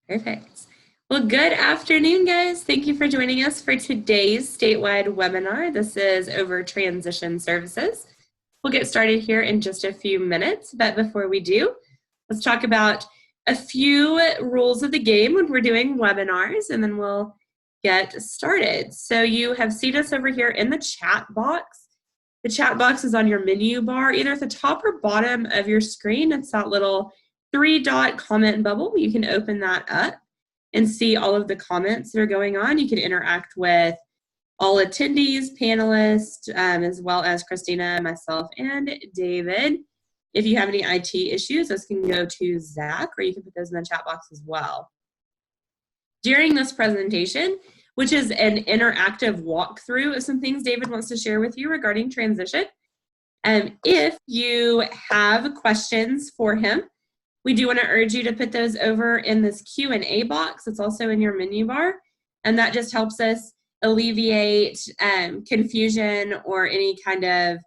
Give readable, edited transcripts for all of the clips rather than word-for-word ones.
Perfect. Well, good afternoon, guys. Thank you for joining us for today's statewide webinar. This is over transition services. We'll get started here in just a few minutes, but before we do, let's talk about a few rules of the game when we're doing webinars, and then we'll get started. So you have seen us over here in the chat box. The chat box is on your menu bar, either at the top or bottom of your screen. It's that little 3-dot comment bubble. You can open that up and see all of the comments that are going on. You can interact with all attendees, panelists, as well as Christina, myself, and David. If you have any IT issues, those can go to Zach, or you can put those in the chat box as well. During this presentation, which is an interactive walkthrough of some things David wants to share with you regarding transition, if you have questions for him, we do want to urge you to put those over in this Q&A box. It's also in your menu bar, and that just helps us alleviate confusion or any kind of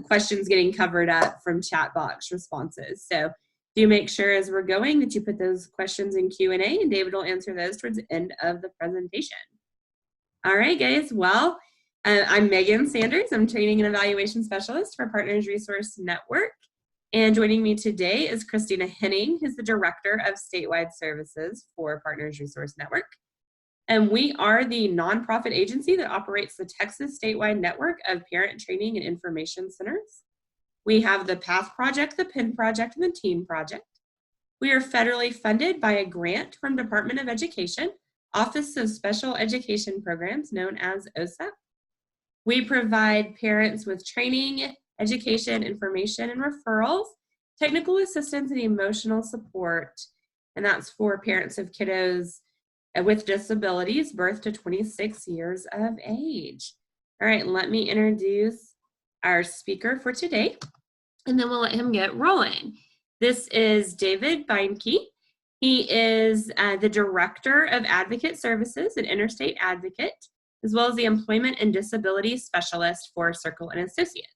questions getting covered up from chat box responses. So do make sure as we're going that you put those questions in Q&A, and David will answer those towards the end of the presentation. All right, guys. Well, I'm Megan Sanders. I'm Training and Evaluation Specialist for Partners Resource Network. And joining me today is Christina Henning, who's the Director of Statewide Services for Partners Resource Network. And we are the nonprofit agency that operates the Texas statewide network of parent training and information centers. We have the PATH Project, the PIN Project, and the TEAM Project. We are federally funded by a grant from Department of Education, Office of Special Education Programs, known as OSEP. We provide parents with training, education, information, and referrals, technical assistance, and emotional support. And that's for parents of kiddos with disabilities, birth to 26 years of age. All right, let me introduce our speaker for today, and then we'll let him get rolling. This is David Beinke. He is the Director of Advocate Services at Interstate Advocate, as well as the Employment and Disability Specialist for Circle and Associates.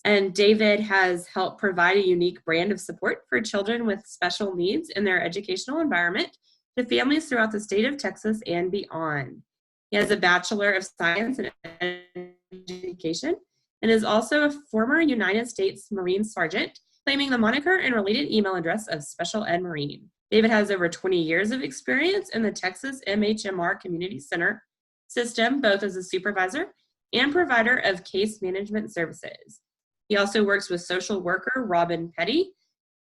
And David has helped provide a unique brand of support for children with special needs in their educational environment to families throughout the state of Texas and beyond. He has a Bachelor of Science in Education and is also a former United States Marine Sergeant, claiming the moniker and related email address of Special Ed Marine. David has over 20 years of experience in the Texas MHMR Community Center system, both as a supervisor and provider of case management services. He also works with social worker Robin Petty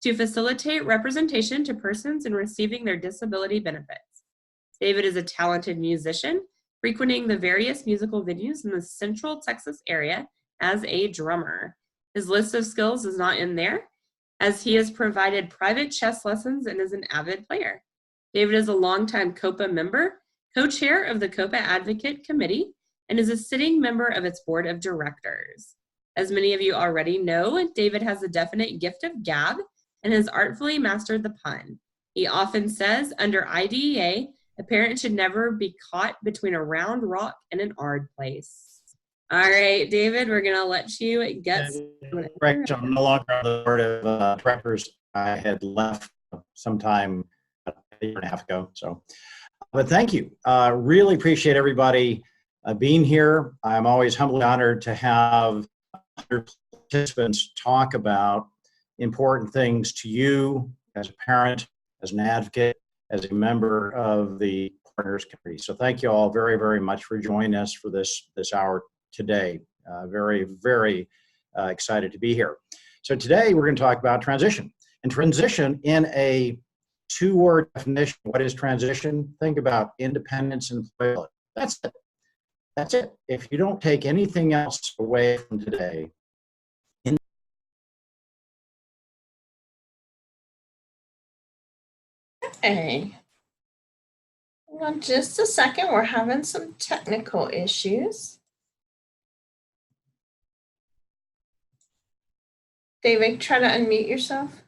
to facilitate representation to persons in receiving their disability benefits. David is a talented musician, frequenting the various musical venues in the Central Texas area as a drummer. His list of skills is not in there, as he has provided private chess lessons and is an avid player. David is a longtime COPA member, co-chair of the COPA Advocate Committee, and is a sitting member of its board of directors. As many of you already know, David has a definite gift of gab and has artfully mastered the pun. He often says, under IDEA, a parent should never be caught between a round rock and an hard place. All right, David, we're gonna let you get started. Correct, I'm no longer on the board of directors. I had left sometime a year and a half ago, so. But thank you, really appreciate everybody being here. I'm always humbly honored to have participants talk about important things to you as a parent, as an advocate, as a member of the Partners Committee. So thank you all very, very much for joining us for this hour today. Very, very excited to be here. So today we're going to talk about transition. And transition in a two-word definition. What is transition? Think about independence and employability. That's it. That's it. If you don't take anything else away from today, Okay. Hold on just a second. We're having some technical issues. David, try to unmute yourself.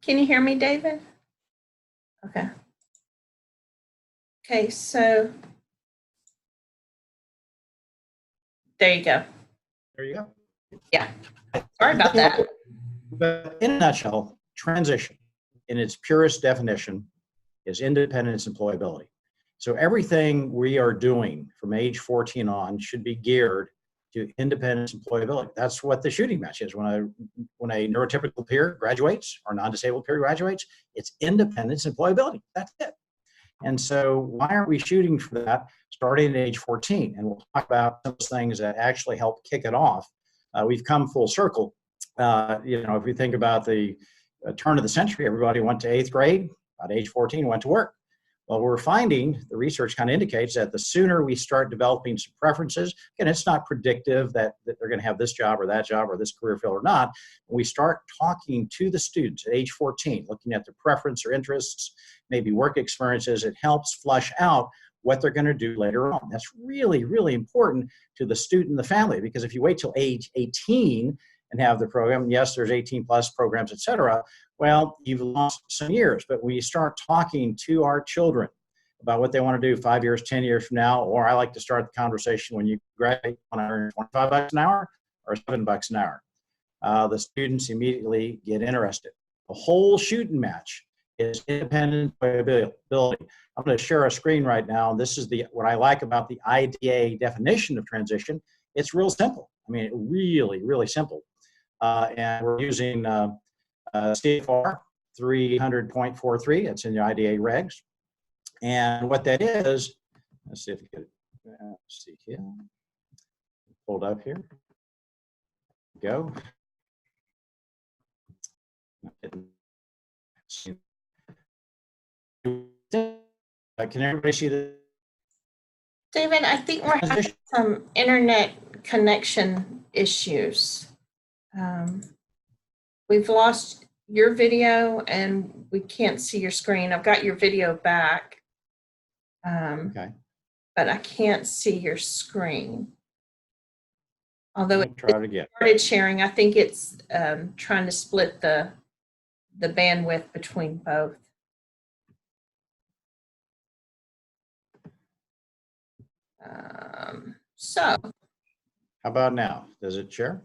Can you hear me, David? Okay. Okay, so There you go. There you go. Yeah. Sorry about that. But in a nutshell, transition in its purest definition is independence employability. So everything we are doing from age 14 on should be geared to independence employability. That's what the shooting match is. When a neurotypical peer graduates or non-disabled peer graduates, it's independence employability. That's it. And so why aren't we shooting for that starting at age 14? And we'll talk about some of those things that actually help kick it off. We've come full circle. If you think about the turn of the century, everybody went to 8th grade, about age 14, went to work. Well, we're finding, the research kind of indicates that the sooner we start developing some preferences, and it's not predictive that they're going to have this job or that job or this career field or not, when we start talking to the students at age 14, looking at their preference or interests, maybe work experiences, it helps flush out what they're going to do later on. That's really, really important to the student and the family, because if you wait till age 18 and have the program, yes, there's 18 plus programs, et cetera, well, you've lost some years. But when you start talking to our children about what they want to do 5 years, 10 years from now, or I like to start the conversation when you graduate, want to earn $25 an hour or $7 an hour, the students immediately get interested. The whole shooting match is independent employability. I'm going to share a screen right now. This is what I like about the IDA definition of transition. It's real simple. I mean, really, really simple. And we're using CFR 300.43. It's in the IDA regs. And what that is, let's see if we can see here. Hold up here. Go. Can everybody see this? David, I think we're having some internet connection issues. We've lost your video and we can't see your screen. I've got your video back, Okay. but I can't see your screen. Although it try it again. Started sharing, I think it's trying to split the bandwidth between both. So. How about now? Does it share?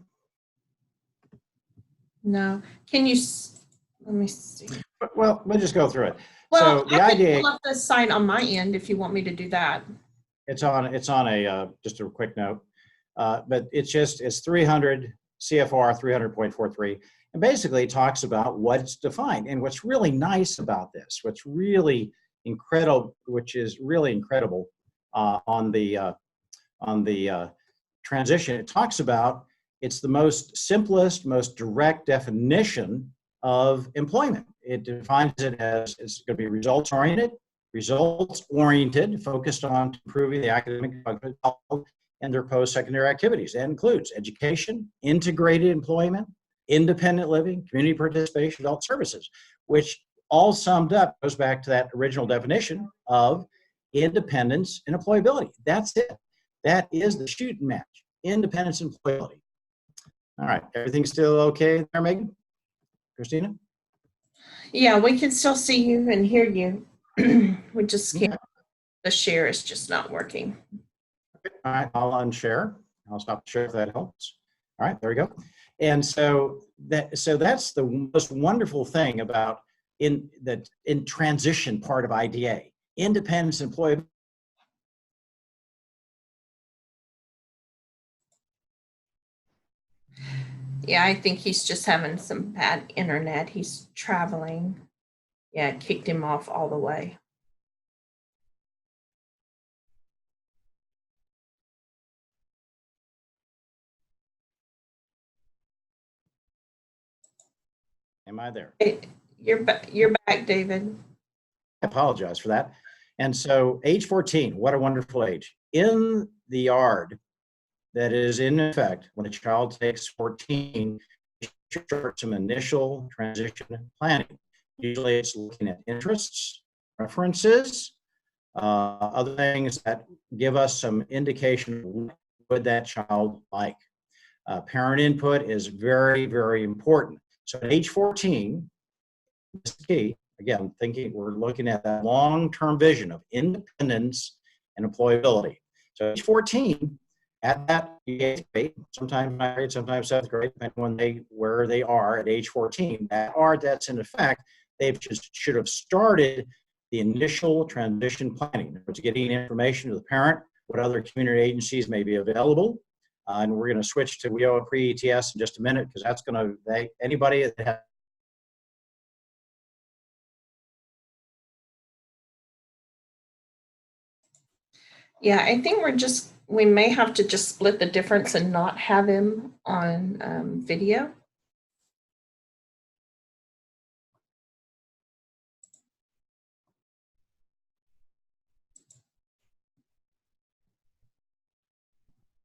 No. Can you, let me see. Well, we'll just go through it. Well, so the I IDA, can pull up the site on my end if you want me to do that. it's on a, just a quick note, but it's 300 CFR 300.43. And basically it talks about what's defined. And what's really nice about this, what's really incredible, on the transition, it talks about it's the most simplest, most direct definition of employment. It defines it as it's going to be results-oriented, focused on improving the academic and their post-secondary activities. That includes education, integrated employment, independent living, community participation, adult services, which all summed up goes back to that original definition of independence and employability. That's it. That is the shooting match, independence and employability. All right, everything's still okay there, Megan? Christina? Yeah, we can still see you and hear you. We just can't, the share is just not working. Okay. All right, I'll unshare. I'll stop the share if that helps. All right, there we go. And so that's the most wonderful thing about in transition part of IDA, independence and employability. Yeah, I think he's just having some bad internet. He's traveling. Yeah, it kicked him off all the way. Am I there? You're back, David. I apologize for that. And so age 14, what a wonderful age. In the yard that is in effect when a child takes 14, start some initial transition planning. Usually it's looking at interests, preferences, other things that give us some indication of what would that child like. Parent input is very, very important. So at age 14, this is key. Again, we're looking at that long-term vision of independence and employability. So age 14, at that 8th grade, sometimes 9th grade, sometimes 7th grade, depending on where they are at age 14, that's in effect, they should have started the initial transition planning. It's getting information to the parent, what other community agencies may be available. And we're going to switch to WIOA pre-ETS in just a minute, because that's going to, anybody that has Yeah, I think we may have to just split the difference and not have him on video.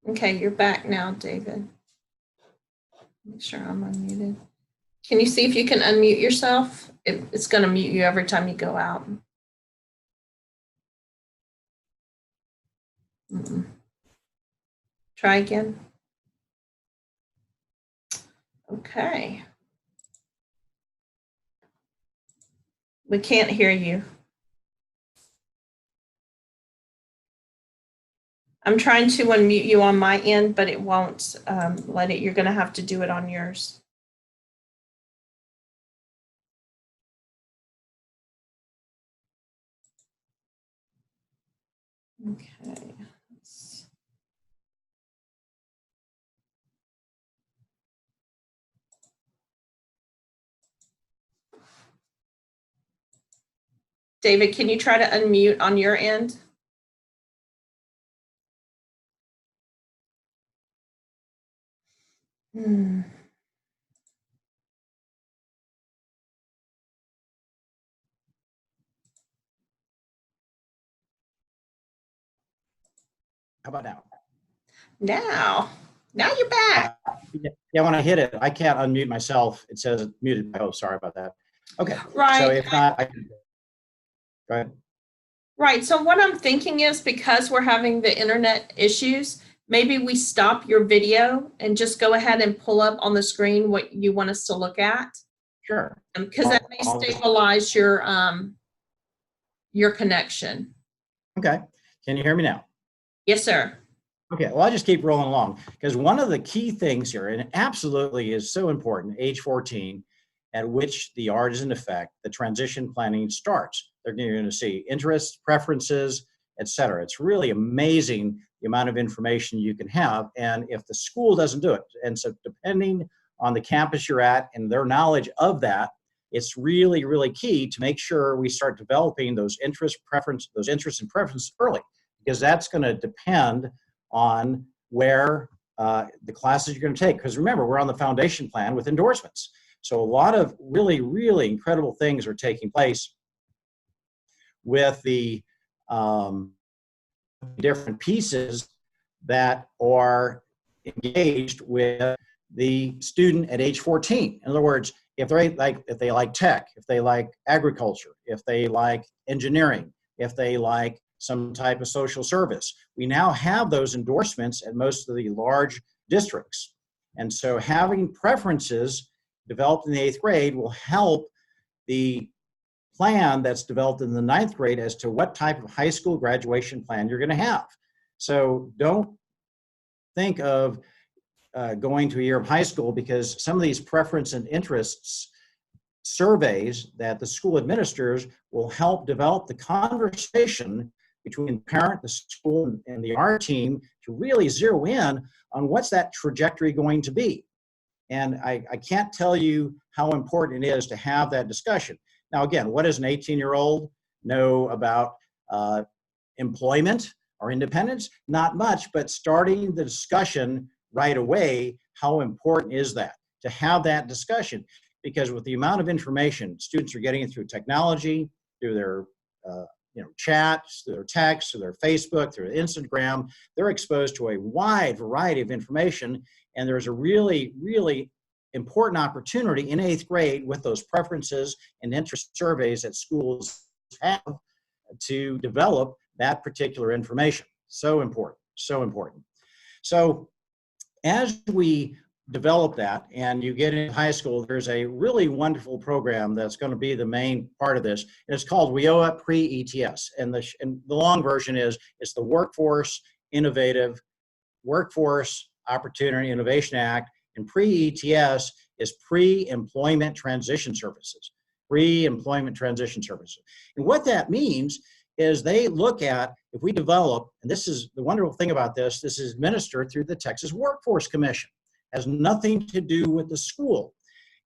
Okay, you're back now, David. Make sure I'm unmuted. Can you see if you can unmute yourself? It's going to mute you every time you go out. Try again. Okay. We can't hear you. I'm trying to unmute you on my end, but it won't let it. You're going to have to do it on yours. Okay. David, can you try to unmute on your end? How about now? Now you're back. Yeah, when I hit it, I can't unmute myself. It says muted. Oh, sorry about that. Okay. Right. So if not, I can go ahead. Right. So what I'm thinking is, because we're having the internet issues, maybe we stop your video and just go ahead and pull up on the screen what you want us to look at. Sure. Because that may stabilize your connection. Okay. Can you hear me now? Yes, sir. Okay, well, I'll just keep rolling along, because one of the key things here, and it absolutely is so important, age 14, at which the art is in effect, the transition planning starts. They're going to see interests, preferences, etc. It's really amazing the amount of information you can have, and if the school doesn't do it, and so depending on the campus you're at and their knowledge of that, it's really, really key to make sure we start developing those interests and preferences early, because that's going to depend on where the classes you're going to take. Because remember, we're on the foundation plan with endorsements. So a lot of really, really incredible things are taking place with the different pieces that are engaged with the student at age 14. In other words, if they like tech, if they like agriculture, if they like engineering, if they like some type of social service. We now have those endorsements at most of the large districts. And so having preferences developed in the 8th grade will help the plan that's developed in the 9th grade as to what type of high school graduation plan you're going to have. So don't think of going to a year of high school, because some of these preference and interests surveys that the school administers will help develop the conversation between the parent, the school, and the art team to really zero in on what's that trajectory going to be. And I can't tell you how important it is to have that discussion. Now, again, what does an 18-year-old know about employment or independence? Not much, but starting the discussion right away, how important is that, to have that discussion? Because with the amount of information students are getting through technology, through their chats, through their texts, through their Facebook, through Instagram, they're exposed to a wide variety of information. And there's a really, really important opportunity in 8th grade with those preferences and interest surveys that schools have to develop that particular information. So important, so important. So as we develop that and you get into high school, there's a really wonderful program that's going to be the main part of this. And it's called WIOA pre-ETS. And the long version is, it's the Workforce Innovative Workforce Opportunity Innovation Act, and pre-ETS is pre-employment transition services. Pre-employment transition services. And what that means is they look at, if we develop, and this is the wonderful thing about this, this is administered through the Texas Workforce Commission. It has nothing to do with the school.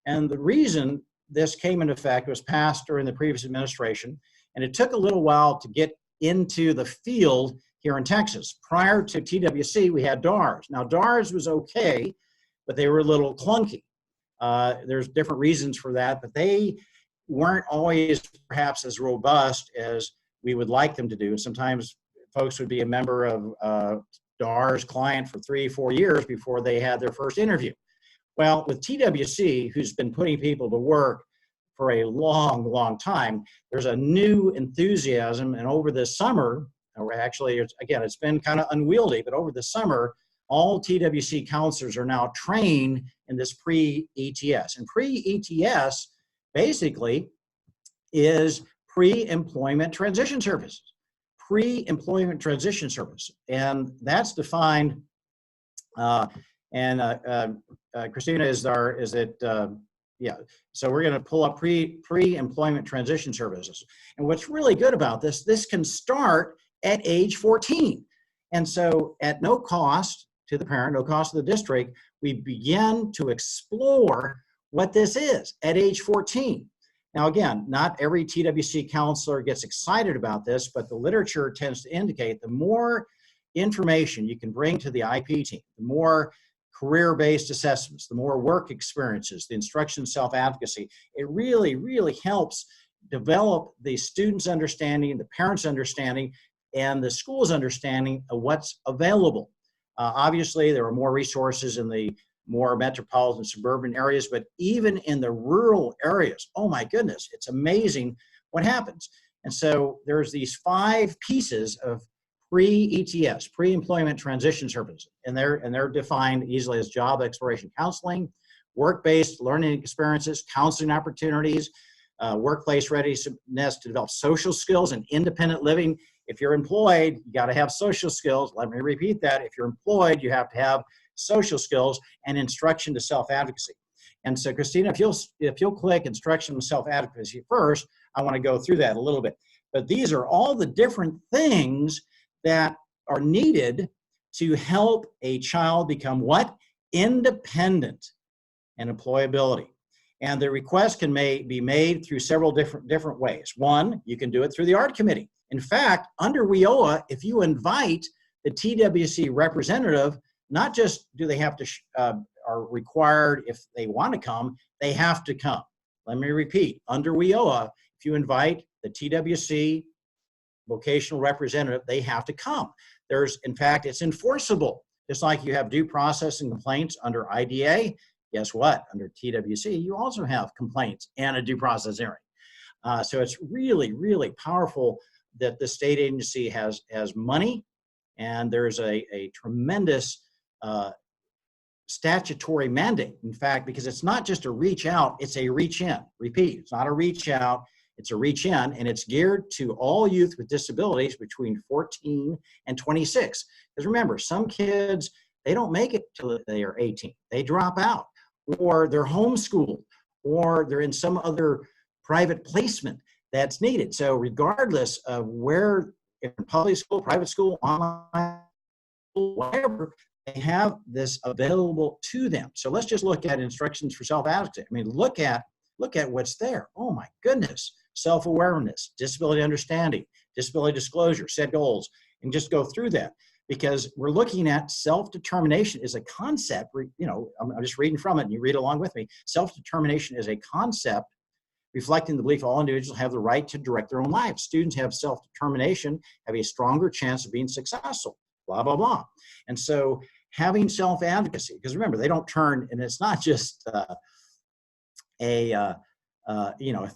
And the reason this came into effect was passed during the previous administration, and it took a little while to get into the field here in Texas. Prior to TWC, we had DARS. Now, DARS was okay, but they were a little clunky. There's different reasons for that, but they weren't always perhaps as robust as we would like them to do. Sometimes folks would be a member of DARS client for 3-4 years before they had their first interview. Well, with TWC, who's been putting people to work for a long, long time, there's a new enthusiasm, and over the summer, or actually, it's been kind of unwieldy, but over the summer, all TWC counselors are now trained in this pre-ETS. And pre-ETS basically is pre-employment transition services. Pre-employment transition services. And that's defined, Christina yeah. So we're going to pull up pre-employment transition services. And what's really good about this can start at age 14. And so at no cost to the parent, no cost to the district, we begin to explore what this is at age 14. Now, again, not every TWC counselor gets excited about this, but the literature tends to indicate the more information you can bring to the IP team, the more career-based assessments, the more work experiences, the instruction self-advocacy, it really, really helps develop the students' understanding, the parents' understanding, and the school's understanding of what's available. Obviously, there are more resources in the more metropolitan suburban areas, but even in the rural areas, oh my goodness, it's amazing what happens. And so there's these 5 pieces of pre-ETS, pre-employment transition services, and they're defined easily as job exploration counseling, work-based learning experiences, counseling opportunities, workplace readiness to develop social skills and independent living. If you're employed, you got to have social skills. Let me repeat that. If you're employed, you have to have social skills and instruction to self-advocacy. And so, Christina, if you'll click instruction to self-advocacy first, I want to go through that a little bit. But these are all the different things that are needed to help a child become what? Independent and employability. And the request can be made through several different ways. One, you can do it through the art committee. In fact, under WIOA, if you invite the TWC representative, not just do they have to, are required if they want to come, they have to come. Let me repeat, under WIOA, if you invite the TWC vocational representative, they have to come. In fact, it's enforceable. Just like you have due process and complaints under IDA, guess what? Under TWC, you also have complaints and a due process hearing. So it's really, really powerful that the state agency has money, and there's a tremendous statutory mandate. In fact, because it's not just a reach out, it's a reach in. Repeat, it's not a reach out, it's a reach in, and it's geared to all youth with disabilities between 14 and 26. Because remember, some kids, they don't make it till they are 18. They drop out, or they're homeschooled, or they're in some other private placement that's needed. So regardless of where, in public school, private school, online, whatever, they have this available to them. So let's just look at instructions for self-advocacy. I mean, look at what's there. Oh my goodness. Self-awareness, disability understanding, disability disclosure, set goals, and just go through that, because we're looking at self-determination is a concept. You know, I'm just reading from it and you read along with me. Self-determination is a concept reflecting the belief all individuals have the right to direct their own lives. Students have self-determination, have a stronger chance of being successful, blah, blah, blah. And so having self-advocacy, because remember, they don't turn, and it's not just a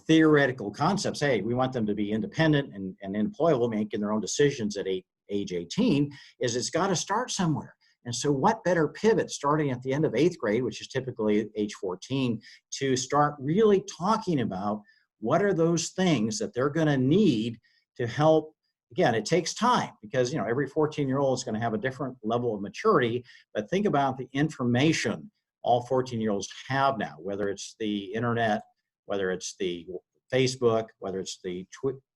theoretical concepts. Hey, we want them to be independent and employable, making their own decisions at age 18, is it's got to start somewhere. And so what better pivot starting at the end of 8th grade, which is typically age 14, to start really talking about what are those things that they're going to need to help again, it takes time because, you know, every 14-year-old is going to have a different level of maturity. But think about the information all 14-year-olds have now, whether it's the internet, whether it's the Facebook, whether it's the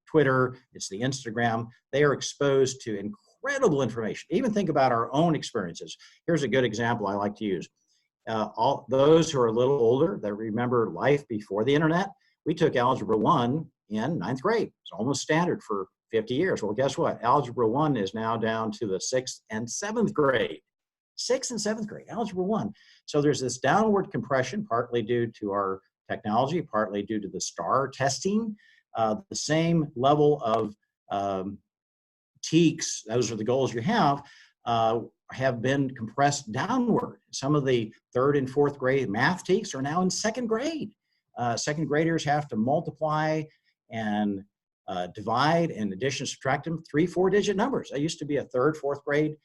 Twitter, it's the Instagram. They are exposed to incredible information. Even think about our own experiences. Here's a good example I like to use. All those who are a little older that remember life before the internet, we took Algebra 1 in 9th grade. It's almost standard for 50 years. Well, guess what? Algebra 1 is now down to the 6th and 7th grade. 6th and 7th grade, Algebra 1. So there's this downward compression, partly due to our technology, partly due to the STAR testing. The same level of TEKS, those are the goals you have been compressed downward. Some of the 3rd and 4th grade math TEKS are now in 2nd grade. 2nd graders have to multiply and divide and addition, subtract them 3-4 digit numbers. That used to be a 3rd, 4th grade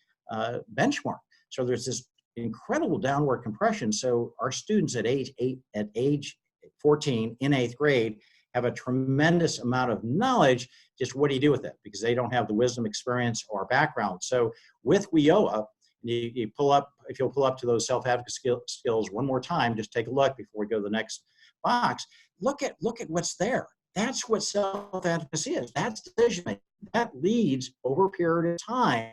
benchmark. So there's this incredible downward compression. So our students at age 14 in 8th grade have a tremendous amount of knowledge. Just what do you do with it? Because they don't have the wisdom, experience, or background. So with WIOA, you pull up, if you'll pull up to those self-advocacy skills one more time, just take a look before we go to the next box. Look at what's there. That's what self-advocacy is. That's decision making. That leads over a period of time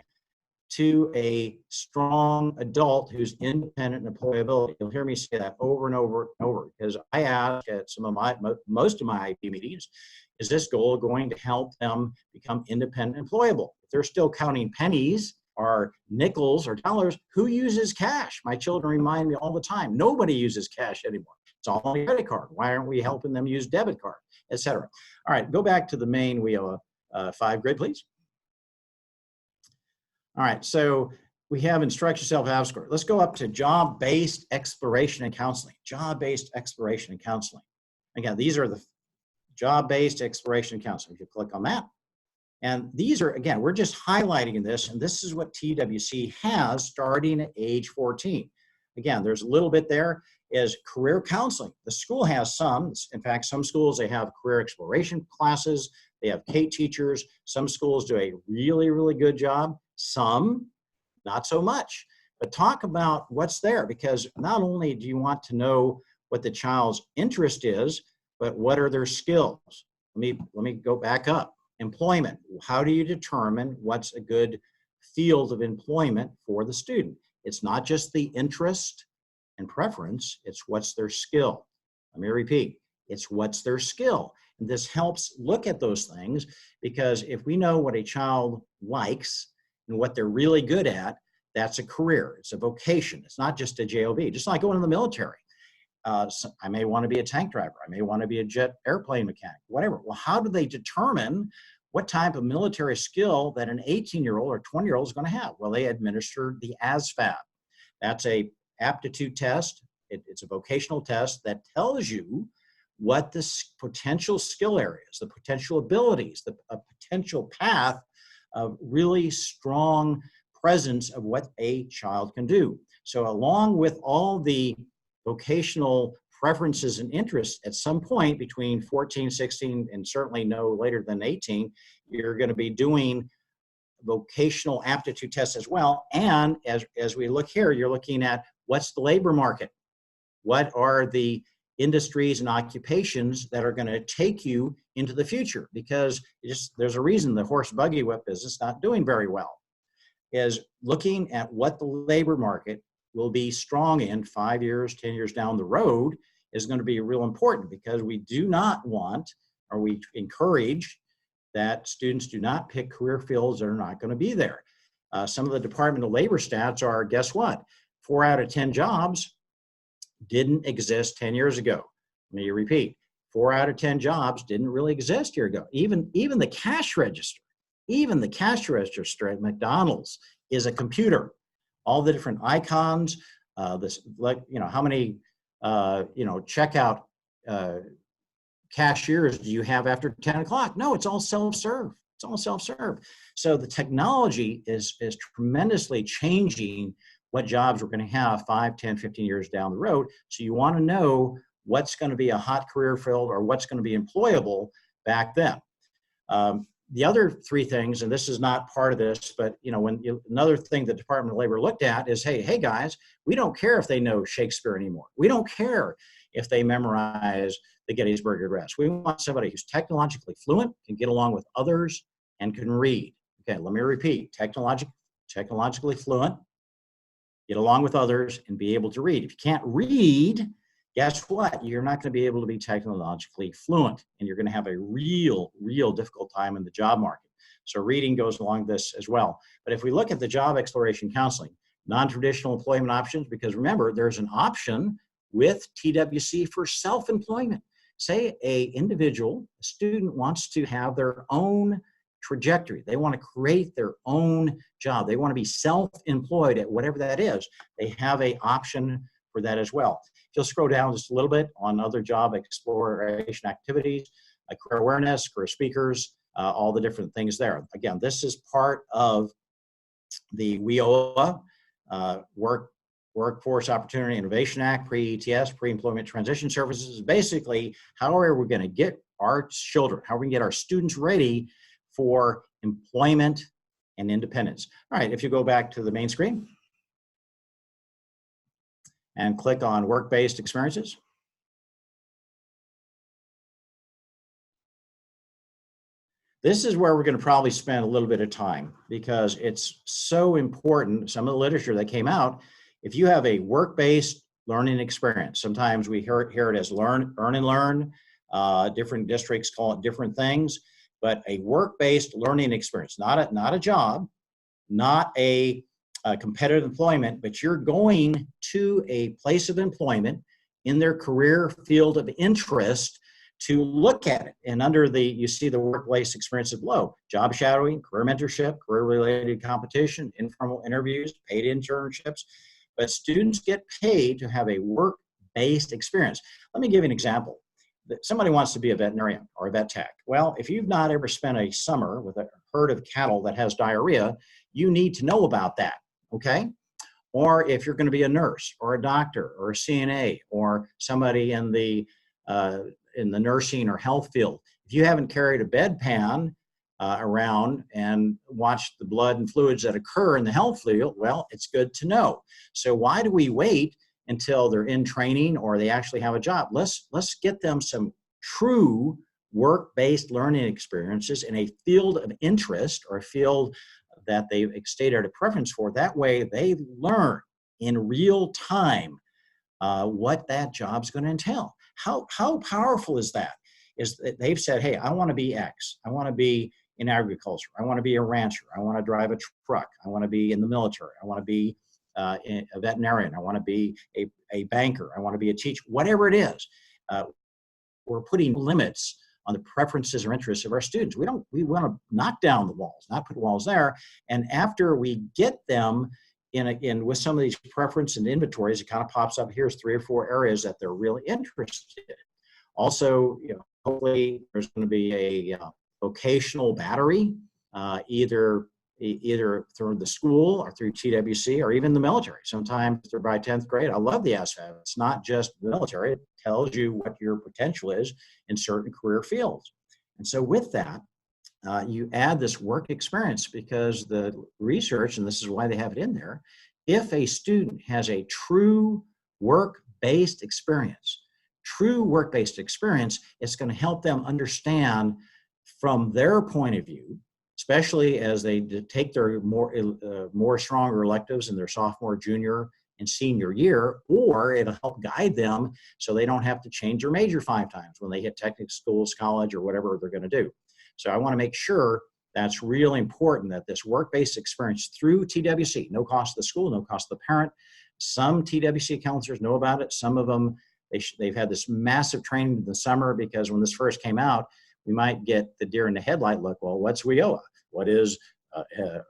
to a strong adult who's independent and employability. You'll hear me say that over and over and over, because I ask at most of my IP meetings, is this goal going to help them become independent and employable? If they're still counting pennies or nickels or dollars, who uses cash? My children remind me all the time, nobody uses cash anymore. It's all on a credit card. Why aren't we helping them use debit card, et cetera? All right, go back to the main WIOA 5 grid, please. All right, so we have instruct yourself have score. Let's go up to job-based exploration and counseling. Job-based exploration and counseling. Again, these are the job-based exploration and counseling. If you click on that. And these are, again, we're just highlighting this, and this is what TWC has starting at age 14. Again, there's a little bit there is career counseling. The school has some. In fact, some schools, they have career exploration classes. They have Kate teachers. Some schools do a really, really good job. Some, not so much. But talk about what's there, because not only do you want to know what the child's interest is, but what are their skills? Let me go back up. Employment. How do you determine what's a good field of employment for the student? It's not just the interest and preference, it's what's their skill. Let me repeat, it's what's their skill. And this helps look at those things, because if we know what a child likes and what they're really good at, that's a career, it's a vocation. It's not just a job, just like going to the military. So I may want to be a tank driver. I may want to be a jet airplane mechanic, whatever. Well, how do they determine what type of military skill that an 18-year-old or 20-year-old is going to have? Well, they administer the ASVAB. That's a aptitude test. It's a vocational test that tells you what the potential skill areas, the potential abilities, a potential path of really strong presence of what a child can do. So along with all the vocational preferences and interests, at some point between 14, 16, and certainly no later than 18, you're going to be doing vocational aptitude tests as well. And as we look here, you're looking at what's the labor market? What are the industries and occupations that are going to take you into the future? Because there's a reason the horse buggy whip business is not doing very well, is looking at what the labor market will be strong in 5 years, 10 years down the road is going to be real important, because we do not want, or we encourage that students do not pick career fields that are not going to be there. Some of the Department of Labor stats are, guess what? 4 out of 10 jobs didn't exist 10 years ago. Let me repeat, 4 out of 10 jobs didn't really exist a year ago. Even the cash register, at McDonald's is a computer. All the different icons, how many, checkout cashiers do you have after 10 o'clock? No, it's all self-serve. It's all self-serve. So the technology is tremendously changing what jobs we're going to have 5, 10, 15 years down the road. So you want to know what's going to be a hot career field or what's going to be employable back then. The other three things, and this is not part of this, but another thing the Department of Labor looked at is, hey guys, we don't care if they know Shakespeare anymore. We don't care if they memorize the Gettysburg Address. We want somebody who's technologically fluent, can get along with others, and can read. Okay, let me repeat, technologically fluent, get along with others, and be able to read. If you can't read, guess what? You're not going to be able to be technologically fluent, and you're going to have a real difficult time in the job market. So reading goes along this as well. But if we look at the job exploration counseling, non-traditional employment options, because remember, there's an option with TWC for self-employment. Say a student wants to have their own trajectory. They want to create their own job. They want to be self-employed at whatever that is. They have an option for that as well. If you'll scroll down just a little bit on other job exploration activities, career awareness, career speakers, all the different things there. Again, this is part of the WIOA, Workforce Opportunity Innovation Act, pre-ETS, pre-employment transition services. Basically, how are we going to get our children, how are we going to get our students ready for employment and independence? All right, if you go back to the main screen and click on work-based experiences. This is where we're going to probably spend a little bit of time because it's so important. Some of the literature that came out, if you have a work-based learning experience, sometimes we hear it as earn and learn. Different districts call it different things, but a work-based learning experience, not a job, not a competitive employment, but you're going to a place of employment in their career field of interest to look at it. And under you see the workplace experiences below: job shadowing, career mentorship, career-related competition, informal interviews, paid internships. But students get paid to have a work-based experience. Let me give you an example. Somebody wants to be a veterinarian or a vet tech. Well, if you've not ever spent a summer with a herd of cattle that has diarrhea, you need to know about that, okay? Or if you're going to be a nurse or a doctor or a CNA or somebody in the nursing or health field, if you haven't carried a bedpan around and watched the blood and fluids that occur in the health field, well, it's good to know. So why do we wait until they're in training or they actually have a job? Let's get them some true work-based learning experiences in a field of interest or a field that they've stated a preference for. That way they learn in real time what that job's going to entail. How powerful is that? Is that they've said, hey, I want to be X. I want to be in agriculture. I want to be a rancher. I want to drive a truck. I want to be in the military. I want to be a veterinarian. I want to be a banker. I want to be a teacher. Whatever it is, we're putting limits on the preferences or interests of our students. We want to knock down the walls, not put walls there. And after we get them in with some of these preference and inventories, it kind of pops up. Here's 3 or 4 areas that they're really interested in. Also, hopefully there's going to be a vocational battery, either through the school or through TWC or even the military. Sometimes they're by 10th grade. I love the ASVAB. It's not just the military. It tells you what your potential is in certain career fields. And so with that, you add this work experience, because the research, and this is why they have it in there, if a student has a true work-based experience, it's going to help them understand from their point of view, especially as they take their more stronger electives in their sophomore, junior, and senior year, or it'll help guide them so they don't have to change their major 5 times when they hit technical schools, college, or whatever they're going to do. So I want to make sure that's really important, that this work-based experience through TWC, no cost to the school, no cost to the parent. Some TWC counselors know about it. Some of them, they've had this massive training in the summer, because when this first came out, we might get the deer in the headlight look. Well, what's WIOA? What is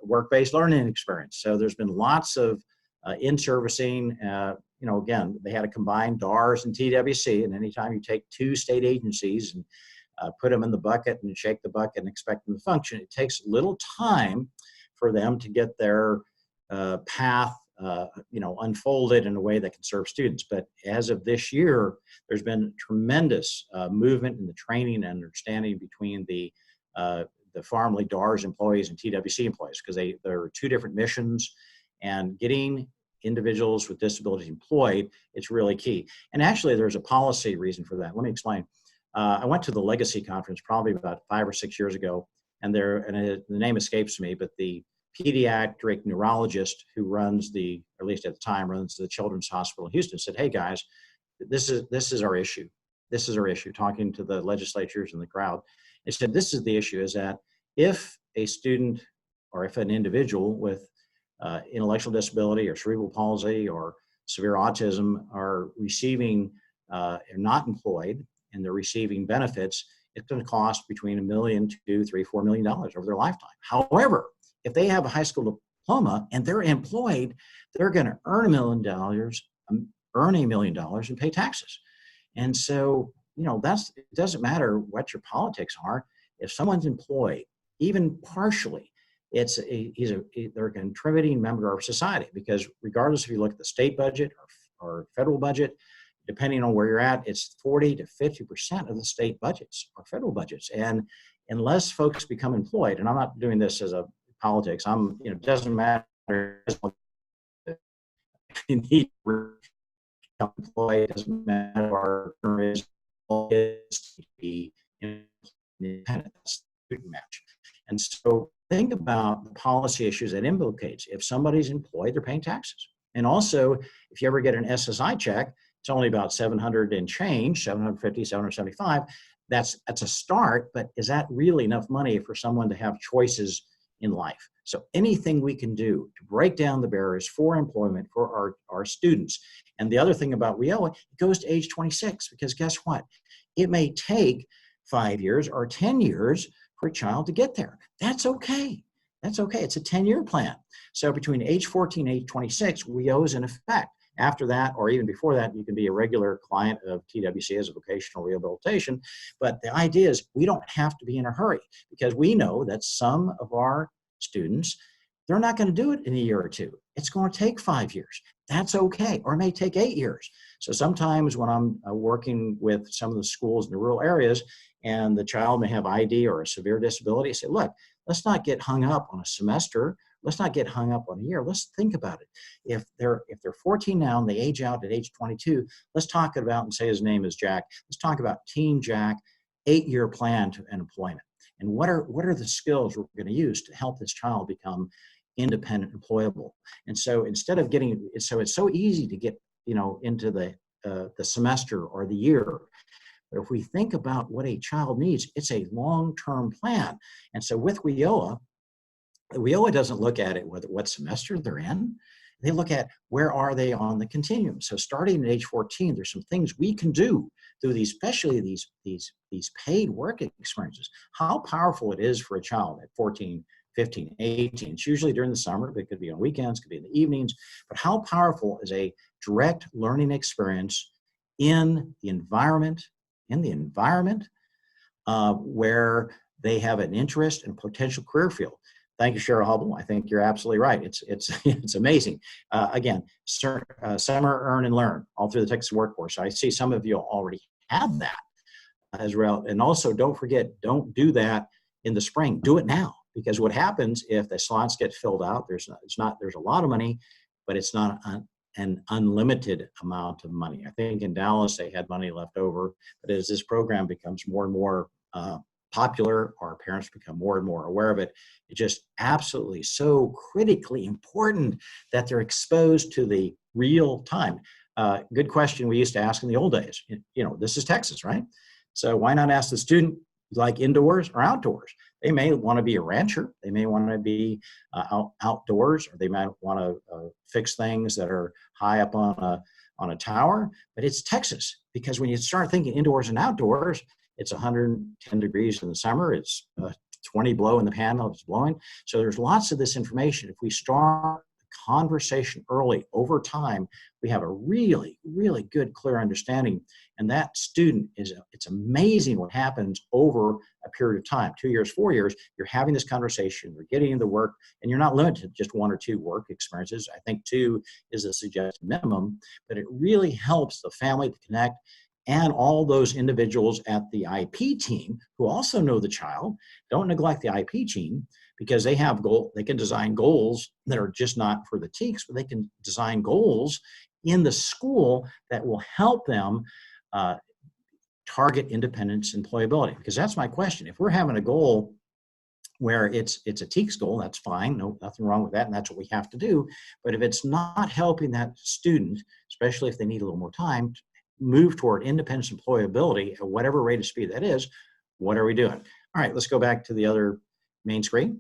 work-based learning experience? So there's been lots of in-servicing. Again, they had a combined DARS and TWC, and anytime you take 2 state agencies and put them in the bucket and shake the bucket and expect them to function, it takes little time for them to get their path unfolded in a way that can serve students. But as of this year, there's been tremendous movement in the training and understanding between the the formerly DARS employees and TWC employees, because there are two different missions, and getting individuals with disabilities employed, it's really key. And actually, there's a policy reason for that. Let me explain. I went to the Legacy Conference probably about 5 or 6 years ago, and the name escapes me, but the pediatric neurologist who runs or at least at the time, runs the Children's Hospital in Houston said, "Hey guys, this is our issue. This is our issue," talking to the legislatures and the crowd. They said, "This is the issue, is that if a student or if an individual with intellectual disability or cerebral palsy or severe autism are receiving, are not employed, and they're receiving benefits, it's going to cost between $1 million to $3 or $4 million over their lifetime. However, if they have a high school diploma and they're employed, they're going to earn $1 million and pay taxes." And so, it doesn't matter what your politics are. If someone's employed, even partially, they're a contributing member of our society, because regardless if you look at the state budget or federal budget, depending on where you're at, it's 40 to 50% of the state budgets or federal budgets. And unless folks become employed, and I'm not doing this as a politics, it doesn't matter. You need to become employed, it doesn't matter our is to be independent. That's the match. And so think about the policy issues that implicates. If somebody's employed, they're paying taxes. And also, if you ever get an SSI check, it's only about 700 and change, 750, 775. That's a start, but is that really enough money for someone to have choices in life? So anything we can do to break down the barriers for employment for our students. And the other thing about WIOA, it goes to age 26, because guess what? It may take 5 years or 10 years for a child to get there. That's okay. That's okay. It's a 10-year plan. So between age 14 and age 26, WIOA is in effect. After that, or even before that, you can be a regular client of TWC as a vocational rehabilitation. But the idea is we don't have to be in a hurry, because we know that some of our students, they're not going to do it in a year or two. It's going to take 5 years. That's okay. Or it may take 8 years. So sometimes when I'm working with some of the schools in the rural areas and the child may have ID or a severe disability, I say, look, let's not get hung up on a semester. Let's not get hung up on a year. Let's think about it. If they're 14 now and they age out at age 22, let's talk about, and say his name is Jack, let's talk about Team Jack, 8-year plan to employment. And what are the skills we're going to use to help this child become independent, employable? And so instead of it's so easy to get, into the semester or the year. But if we think about what a child needs, it's a long-term plan. And so with WIOA doesn't look at it what semester they're in. They look at where are they on the continuum. So starting at age 14, there's some things we can do through these, especially these paid work experiences. How powerful it is for a child at 14, 15, 18. It's usually during the summer, but it could be on weekends, could be in the evenings. But how powerful is a direct learning experience in the environment where they have an interest and potential career field. Thank you, Cheryl Hubble. I think you're absolutely right. It's amazing. Again, summer, earn, and learn all through the Texas workforce. I see some of you already have that as well. And also, don't forget, don't do that in the spring. Do it now, because what happens if the slots get filled out? There's a lot of money, but it's not an unlimited amount of money. I think in Dallas they had money left over, but as this program becomes more and more popular, our parents become more and more aware of it, it's just absolutely so critically important that they're exposed to the real time. Good question we used to ask in the old days. This is Texas, right? So why not ask the student, like indoors or outdoors? They may want to be a rancher. They may want to be outdoors, or they might want to fix things that are high up on a tower. But it's Texas, because when you start thinking indoors and outdoors, it's 110 degrees in the summer. It's 20 below in the panel. It's blowing. So there's lots of this information. If we start the conversation early, over time, we have a really, really good, clear understanding. And that student it's amazing what happens over a period of time, 2 years, 4 years. You're having this conversation, you're getting into work, and you're not limited to just 1 or 2 work experiences. I think 2 is a suggested minimum, but it really helps the family to connect. and all those individuals at the IP team who also know the child. Don't neglect the IP team, because they have they can design goals that are just not for the TEKS, but they can design goals in the school that will help them target independence employability. Because that's my question. If we're having a goal where it's a TEKS goal, that's fine, nothing wrong with that, and that's what we have to do. But if it's not helping that student, especially if they need a little more time, move toward independence employability at whatever rate of speed that is, what are we doing? All right, let's go back to the other main screen,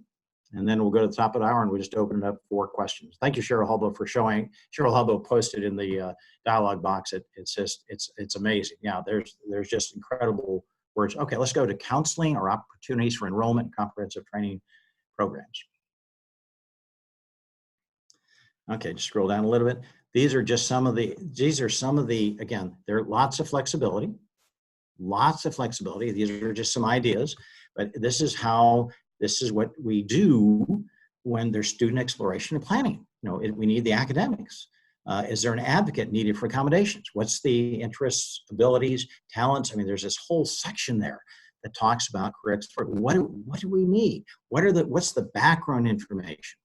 and then we'll go to the top of the hour and we'll just open it up for questions. Thank you, Cheryl Hubbo, for showing. Cheryl Hubbo posted in the dialogue box. It's amazing. Yeah, there's just incredible words. Okay, let's go to counseling or opportunities for enrollment in comprehensive training programs. Okay, just scroll down a little bit. These are some of the, again, there are lots of flexibility. These are just some ideas, but this is what we do when there's student exploration and planning. We need the academics. Is there an advocate needed for accommodations? What's the interests, abilities, talents? I mean, there's this whole section there that talks about career exploration. What do we need? What's the background information?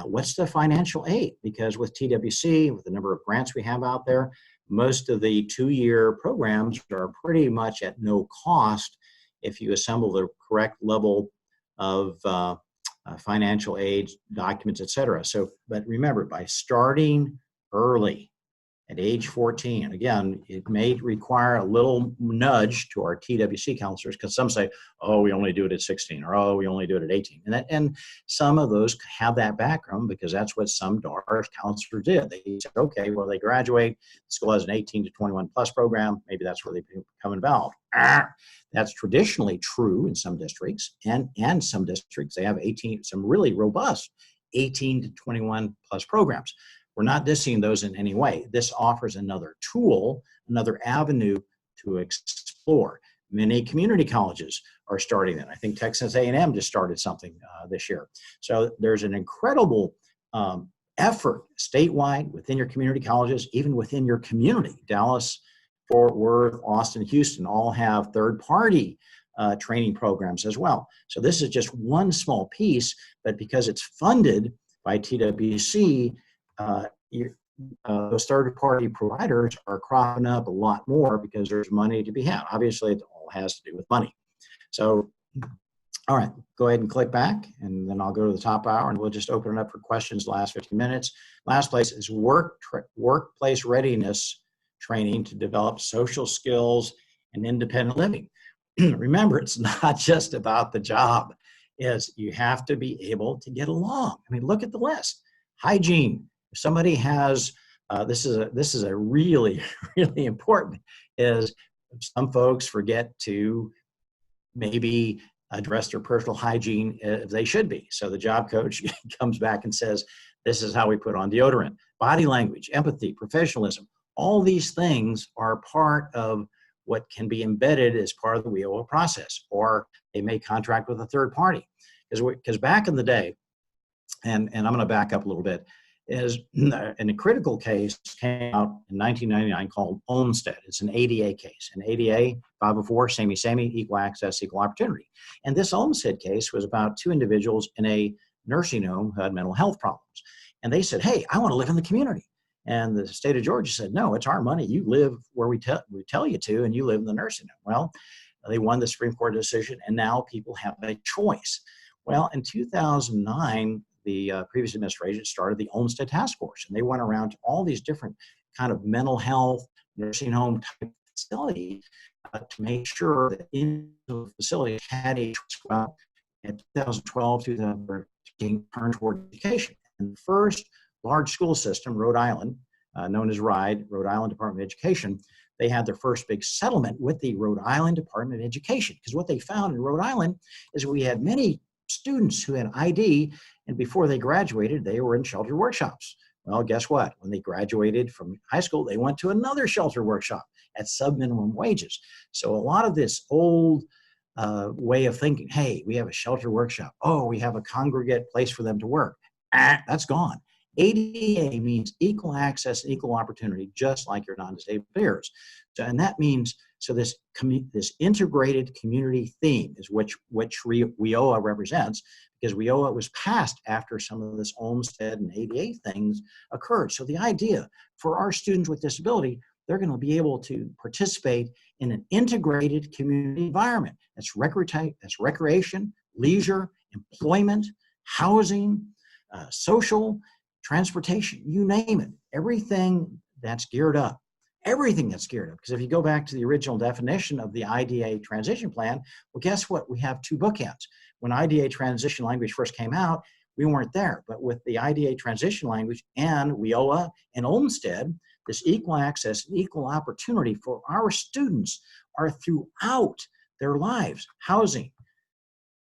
What's the financial aid? Because with TWC, with the number of grants we have out there, most of the 2-year programs are pretty much at no cost if you assemble the correct level of financial aid, documents, etc. So, but remember, by starting early at age 14, again, it may require a little nudge to our TWC counselors, because some say, oh, we only do it at 16, or oh, we only do it at 18. And some of those have that background because that's what some DARS counselors did. They said, okay, well, they graduate, school has an 18 to 21 plus program, maybe that's where they become involved. That's traditionally true in some districts, and some districts, they have some really robust 18 to 21 plus programs. We're not dissing those in any way. This offers another tool, another avenue to explore. Many community colleges are starting that. I think Texas A&M just started something this year. So there's an incredible effort statewide within your community colleges, even within your community. Dallas, Fort Worth, Austin, Houston all have third-party training programs as well. So this is just one small piece, but because it's funded by TWC, those third-party providers are cropping up a lot more because there's money to be had. Obviously, it all has to do with money. So, all right, go ahead and click back, and then I'll go to the top hour, and we'll just open it up for questions the last 15 minutes. Last place is workplace readiness training to develop social skills and independent living. Remember, it's not just about the job. You have to be able to get along. I mean, look at the list. Hygiene. If somebody has, this is a really, really important, is some folks forget to maybe address their personal hygiene if they should be. So the job coach comes back and says, this is how we put on deodorant. Body language, empathy, professionalism, all these things are part of what can be embedded as part of the WIOA process, or they may contract with a third party. Because back in the day, and I'm going to back up a little bit, is in a critical case came out in 1999 called Olmstead. It's an ADA case. An ADA, 504, same, equal access, equal opportunity. And this Olmstead case was about 2 individuals in a nursing home who had mental health problems. And they said, hey, I want to live in the community. And the state of Georgia said, no, it's our money. You live where we tell you to, and you live in the nursing home. Well, they won the Supreme Court decision, and now people have a choice. Well, in 2009, the previous administration started the Olmstead Task Force, and they went around to all these different kind of mental health, nursing home type facilities to make sure that in the facility had a choice. Well, in 2012, 2013, turned toward education. And the first large school system, Rhode Island, known as RIDE, Rhode Island Department of Education, they had their first big settlement with the Rhode Island Department of Education. Because what they found in Rhode Island is we had many students who had ID, and before they graduated, they were in shelter workshops. Well, guess what? When they graduated from high school, they went to another shelter workshop at sub-minimum wages. So a lot of this old way of thinking, hey, we have a shelter workshop. Oh, we have a congregate place for them to work. That's gone. ADA means equal access and equal opportunity, just like your non-disabled peers. So, and that means, so this integrated community theme is which WIOA represents, because WIOA was passed after some of this Olmstead and ADA things occurred. So the idea for our students with disability, they're going to be able to participate in an integrated community environment. That's recreation, leisure, employment, housing, social, transportation, you name it. Everything that's geared up. Everything that's geared up. Because if you go back to the original definition of the IDA transition plan, well, guess what? We have two bookends. When IDA transition language first came out, we weren't there. But with the IDA transition language and WIOA and Olmstead, this equal access and equal opportunity for our students are throughout their lives. Housing,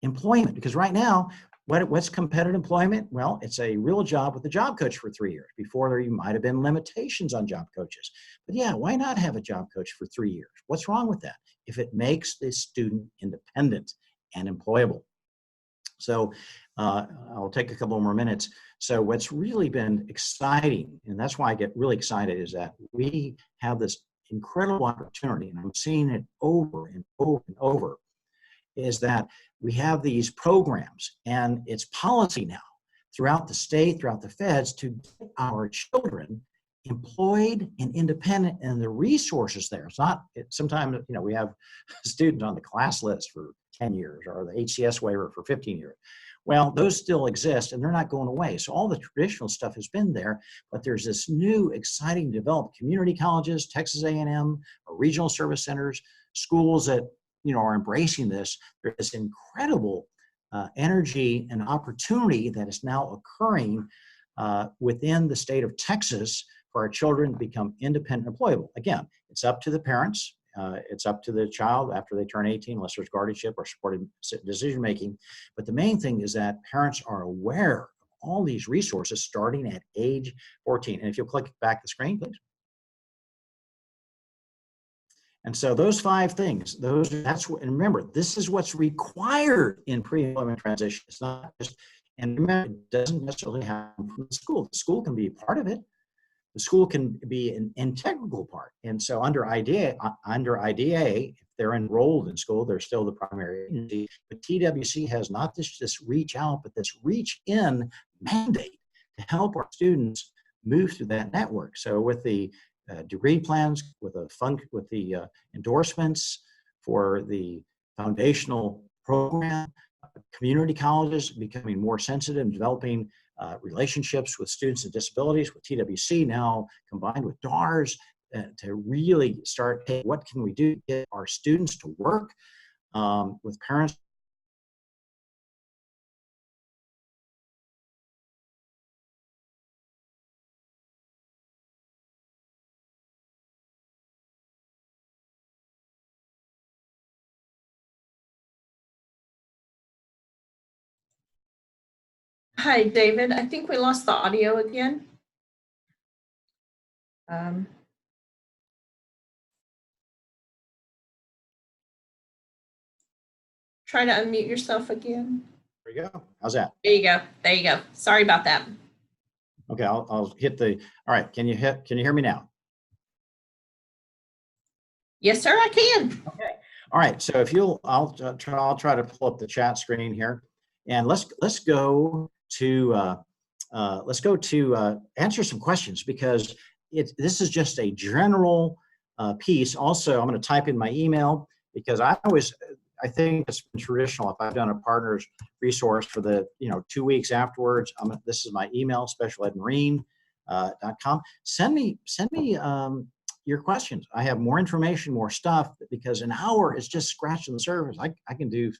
employment, because right now, what's competitive employment? Well, it's a real job with a job coach for 3 years. Before there might have been limitations on job coaches. But yeah, why not have a job coach for 3 years? What's wrong with that? If it makes the student independent and employable. So I'll take a couple more minutes. So what's really been exciting, and that's why I get really excited, is that we have this incredible opportunity, and I'm seeing it over and over and over, is that we have these programs, and it's policy now throughout the state, throughout the feds, to get our children employed and independent, and the resources there. It's not, sometimes, you know, we have students on the class list for 10 years or the HCS waiver for 15 years. Well, those still exist and they're not going away. So all the traditional stuff has been there, but there's this new exciting developed community colleges, Texas A&M, or regional service centers, schools that, you know, are embracing this. There's this incredible energy and opportunity that is now occurring within the state of Texas for our children to become independent and employable. Again, it's up to the parents. It's up to the child after they turn 18, unless there's guardianship or supported decision-making. But the main thing is that parents are aware of all these resources starting at age 14. And if you'll click back the screen, please. And so those 5 things, that's what, and remember, this is what's required in pre-employment transition. It's not just, and remember, it doesn't necessarily happen from the school. The school can be a part of it. The school can be an integral part. And so under IDA, if they're enrolled in school, they're still the primary agency. But TWC has not this reach out, but this reach in mandate to help our students move through that network. So with the degree plans, with the endorsements for the foundational program, community colleges becoming more sensitive and developing relationships with students with disabilities, with TWC now combined with DARS to really start, hey, what can we do to get our students to work with parents. Hi, David. I think we lost the audio again. Try to unmute yourself again. There you go. How's that? There you go. There you go. Sorry about that. Okay, I'll hit the, all right, can you hear me now? Yes, sir, I can. Okay. All right, so if you'll, I'll try to pull up the chat screen here, and let's go to answer some questions, because this is just a general piece. Also, I'm going to type in my email, because I think it's been traditional if I've done a partner's resource for the 2 weeks afterwards. This is my email, specialedmarine.com. Send me your questions. I have more information, more stuff, because an hour is just scratching the surface. I can do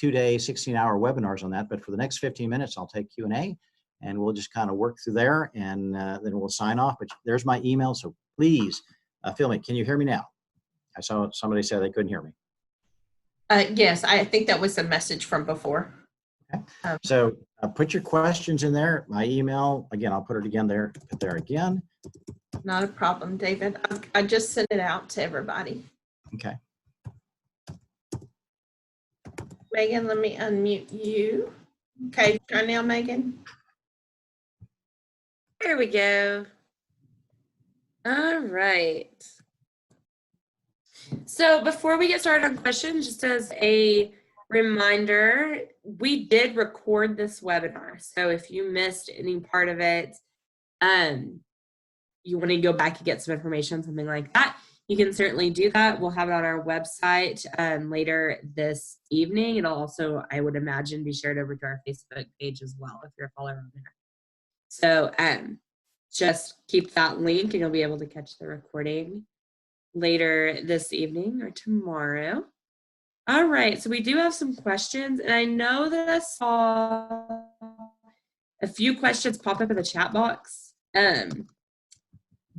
2-day, 16-hour webinars on that, but for the next 15 minutes, I'll take Q&A, and we'll just kind of work through there, and then we'll sign off. But there's my email, so please fill me. Can you hear me now? I saw somebody say they couldn't hear me. Yes, I think that was a message from before. Okay. So put your questions in there. My email, again, I'll put it again there, again. Not a problem, David. I just sent it out to everybody. Okay. Megan, let me unmute you. Okay, try now, Megan. There we go. All right. So before we get started on questions, just as a reminder, we did record this webinar. So if you missed any part of it, you want to go back and get some information, something like that, you can certainly do that. We'll have it on our website later this evening. It'll also, I would imagine, be shared over to our Facebook page as well if you're a follower on there. So just keep that link and you'll be able to catch the recording later this evening or tomorrow. All right, so we do have some questions, and I know that I saw a few questions pop up in the chat box,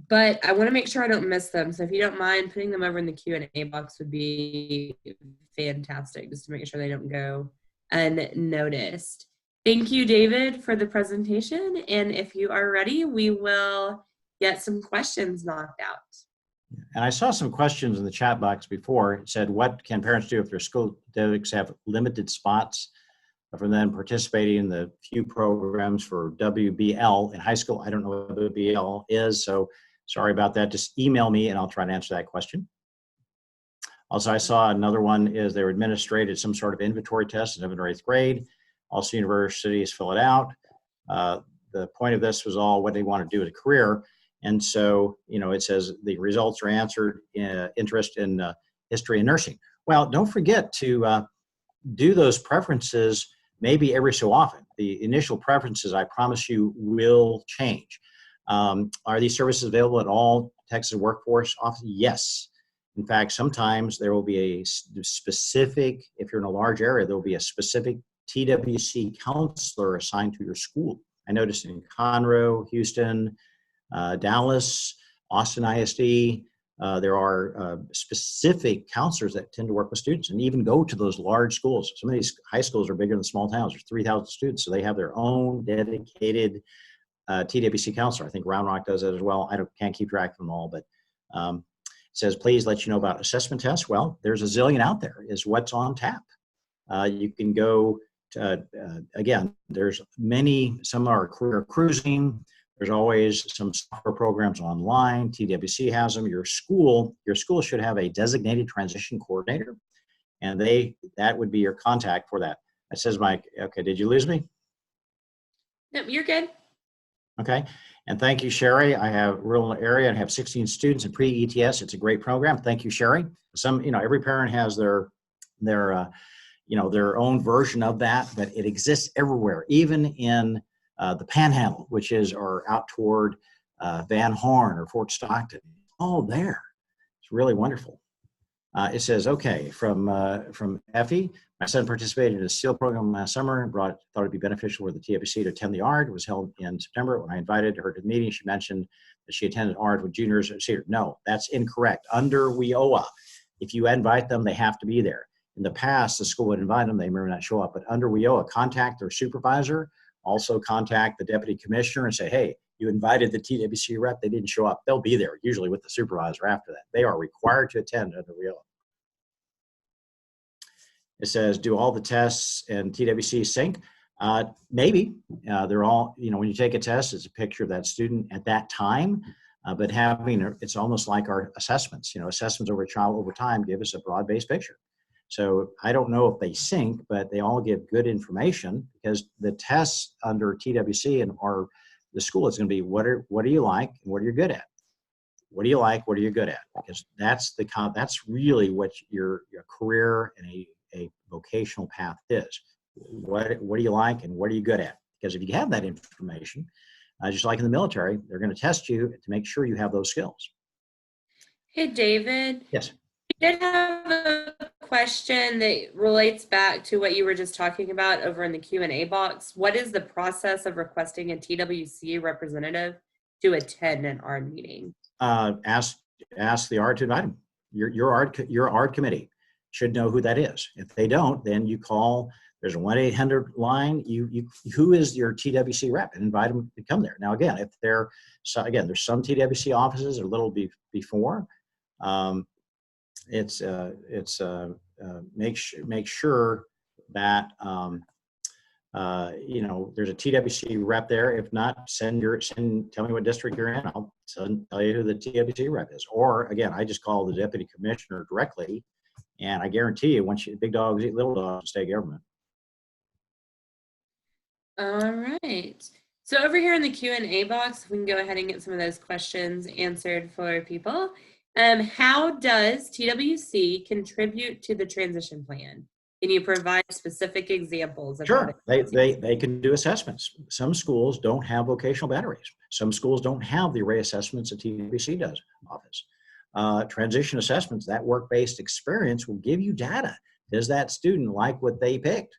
but I want to make sure I don't miss them. So if you don't mind putting them over in the Q&A box would be fantastic, just to make sure they don't go unnoticed. Thank you, David, for the presentation, and if you are ready, we will get some questions knocked out. And I saw some questions in the chat box before. It said, what can parents do if their school districts have limited spots from them participating in the few programs for WBL in high school? I don't know what WBL is, so sorry about that. Just email me and I'll try to answer that question. Also, I saw another one is they were administered some sort of inventory test in 7th or 8th grade. Also, universities fill it out. The point of this was all what they want to do with a career. And so, you know, it says the results are answered in interest in history and nursing. Well, don't forget to do those preferences maybe every so often. The initial preferences, I promise you, will change. Are these services available at all Texas workforce offices? Yes. In fact, sometimes there will be a specific, if you're in a large area, there will be a specific TWC counselor assigned to your school. I noticed in Conroe, Houston, Dallas, Austin ISD, there are specific counselors that tend to work with students and even go to those large schools. Some of these high schools are bigger than small towns. There's 3,000 students, so they have their own dedicated TWC counselor. I think Round Rock does that as well. I can't keep track of them all, but it says, please let you know about assessment tests. Well, there's a zillion out there is what's on tap. You can go to, again, there's many, some are career cruising. There's always some software programs online. TWC has them. Your school should have a designated transition coordinator, and that would be your contact for that. That says, Mike, okay, did you lose me? Nope, you're good. Okay, and thank you, Sherry. I have rural area and have 16 students in pre-ETS. It's a great program. Thank you, Sherry. Every parent has their own version of that, but it exists everywhere, even in the Panhandle, which is or out toward Van Horn or Fort Stockton. All there. It's really wonderful. It says, okay, from Effie, my son participated in a SEAL program last summer and thought it'd be beneficial for the TWC to attend the ARD. It was held in September. When I invited her to the meeting, she mentioned that she attended ARD with juniors and seniors. No, that's incorrect. Under WIOA, if you invite them, they have to be there. In the past, the school would invite them, they may not show up, but under WIOA, contact their supervisor, also contact the deputy commissioner and say, hey, you invited the TWC rep, they didn't show up. They'll be there, usually with the supervisor after that. They are required to attend under WIOA. It says, do all the tests and TWC sync? Maybe. They're all, when you take a test, it's a picture of that student at that time, but it's almost like our assessments. Assessments over a child over time give us a broad-based picture. So I don't know if they sync, but they all give good information because the tests under TWC and the school is going to be what do you like and what are you good at? What do you like? What are you good at? Because that's really what your career and a vocational path is. What do you like and what are you good at? Because if you have that information, just like in the military, they're going to test you to make sure you have those skills. Hey, David. Yes. I did have a question that relates back to what you were just talking about over in the Q&A box. What is the process of requesting a TWC representative to attend an ARD meeting? Ask the ARD to invite them. Your ARD committee should know who that is. If they don't, then you call. There's a 1-800 line. Who is your TWC rep, and invite them to come there. Now, again, there's some TWC offices a little before. Make sure that You know, there's a TWC rep there. If not, tell me what district you're in. I'll tell you who the TWC rep is. Or again, I just call the deputy commissioner directly, and I guarantee you, once big dogs eat little dogs in state government. All right. So over here in the Q&A box, we can go ahead and get some of those questions answered for people. How does TWC contribute to the transition plan? Can you provide specific examples of Sure, they can do assessments. Some schools don't have vocational batteries. Some schools don't have the array assessments that TWC does office. Transition assessments, that work-based experience will give you data. Does that student like what they picked?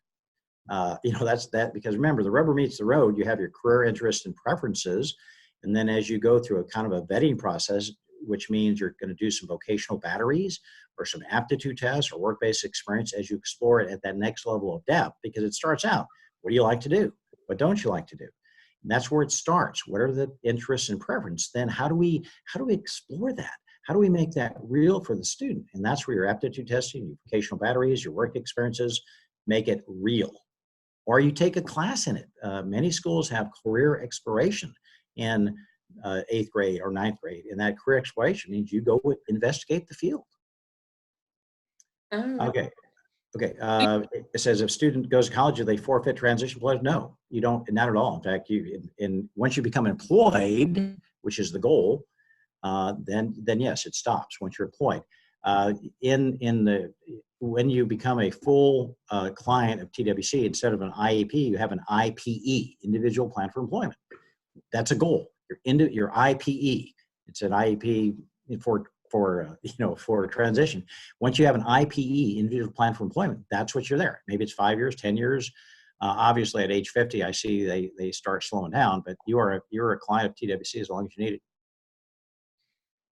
You know, that's that, because remember, the rubber meets the road. You have your career interests and preferences. And then as you go through a kind of a vetting process, which means you're going to do some vocational batteries or some aptitude tests or work-based experience as you explore it at that next level of depth, because it starts out, what do you like to do? What don't you like to do? And that's where it starts. What are the interests and preference? Then how do we explore that? How do we make that real for the student? And that's where your aptitude testing, your vocational batteries, your work experiences, make it real. Or you take a class in it. Many schools have career exploration in 8th grade or 9th grade. And that career exploration means you go investigate the field. Okay. It says if student goes to college, do they forfeit transition pledge? No, you don't. Not at all. In fact, once you become employed, which is the goal, then yes, it stops once you're employed. When you become a full client of TWC, instead of an IEP, you have an IPE, Individual Plan for Employment. That's a goal. Your IPE. It's an IEP for transition. Once you have an IPE, Individual Plan for Employment, that's what you're there. Maybe it's 5 years, 10 years. Obviously, at age 50, I see they start slowing down. But you're a client of TWC as long as you need it.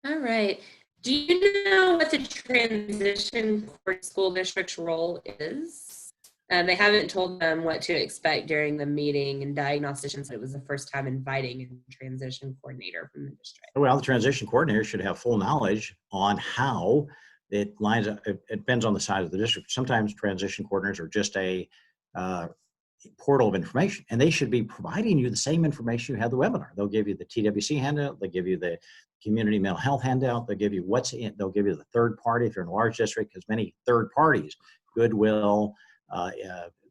All right. Do you know what the transition for school district's role is? They haven't told them what to expect during the meeting, and diagnostician said it was the first time inviting a transition coordinator from the district. Well, the transition coordinator should have full knowledge on how it lines up. It depends on the size of the district. Sometimes transition coordinators are just a portal of information, and they should be providing you the same information you had the webinar. They'll give you the TWC handout. They'll give you the community mental health handout. They'll give you they'll give you the third party if you're in a large district, because many third parties, Goodwill,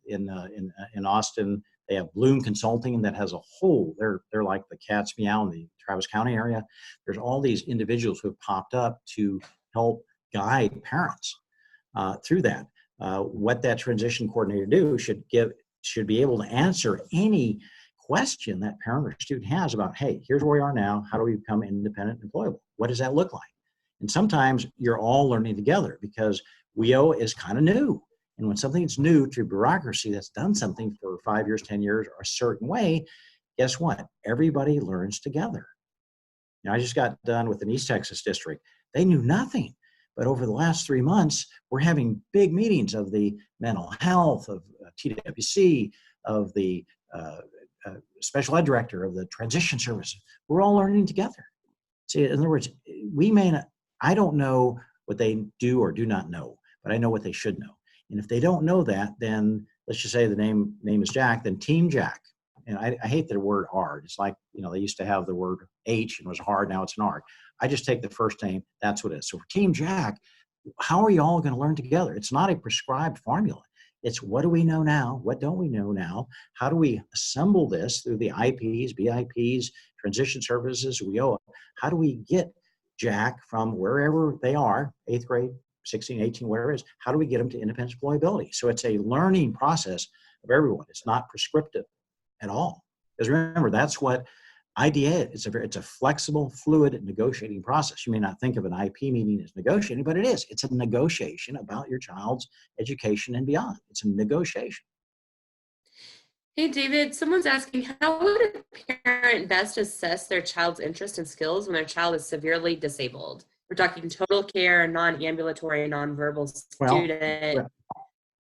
in Austin, they have Bloom Consulting that has a whole, they're like the cat's meow in the Travis County area. There's all these individuals who have popped up to help guide parents through that. What that transition coordinator do should be able to answer any question that parent or student has about, hey, here's where we are now. How do we become independent and employable? What does that look like? And sometimes you're all learning together, because WIOA is kind of new. And when something's new to bureaucracy that's done something for 5 years, 10 years, or a certain way, guess what? Everybody learns together. I just got done with an East Texas district. They knew nothing. But over the last 3 months, we're having big meetings of the mental health, of TWC, of the special ed director, of the transition services. We're all learning together. See, in other words, I don't know what they do or do not know, but I know what they should know. And if they don't know that, then let's just say the name is Jack, then Team Jack. And I hate the word hard. It's like, they used to have the word H and it was hard. Now it's an R. I just take the first name. That's what it is. So for Team Jack, how are you all going to learn together? It's not a prescribed formula. It's what do we know now? What don't we know now? How do we assemble this through the IPs, BIPs, transition services, WIOA? How do we get Jack from wherever they are, 8th grade, 16, 18, whatever it is, how do we get them to independent employability? So it's a learning process of everyone. It's not prescriptive at all. Because remember, that's what IDA is. It's a flexible, fluid negotiating process. You may not think of an IP meeting as negotiating, but it is. It's a negotiation about your child's education and beyond. It's a negotiation. Hey, David, someone's asking, how would a parent best assess their child's interest and skills when their child is severely disabled? We're talking total care, non-ambulatory, non-verbal student.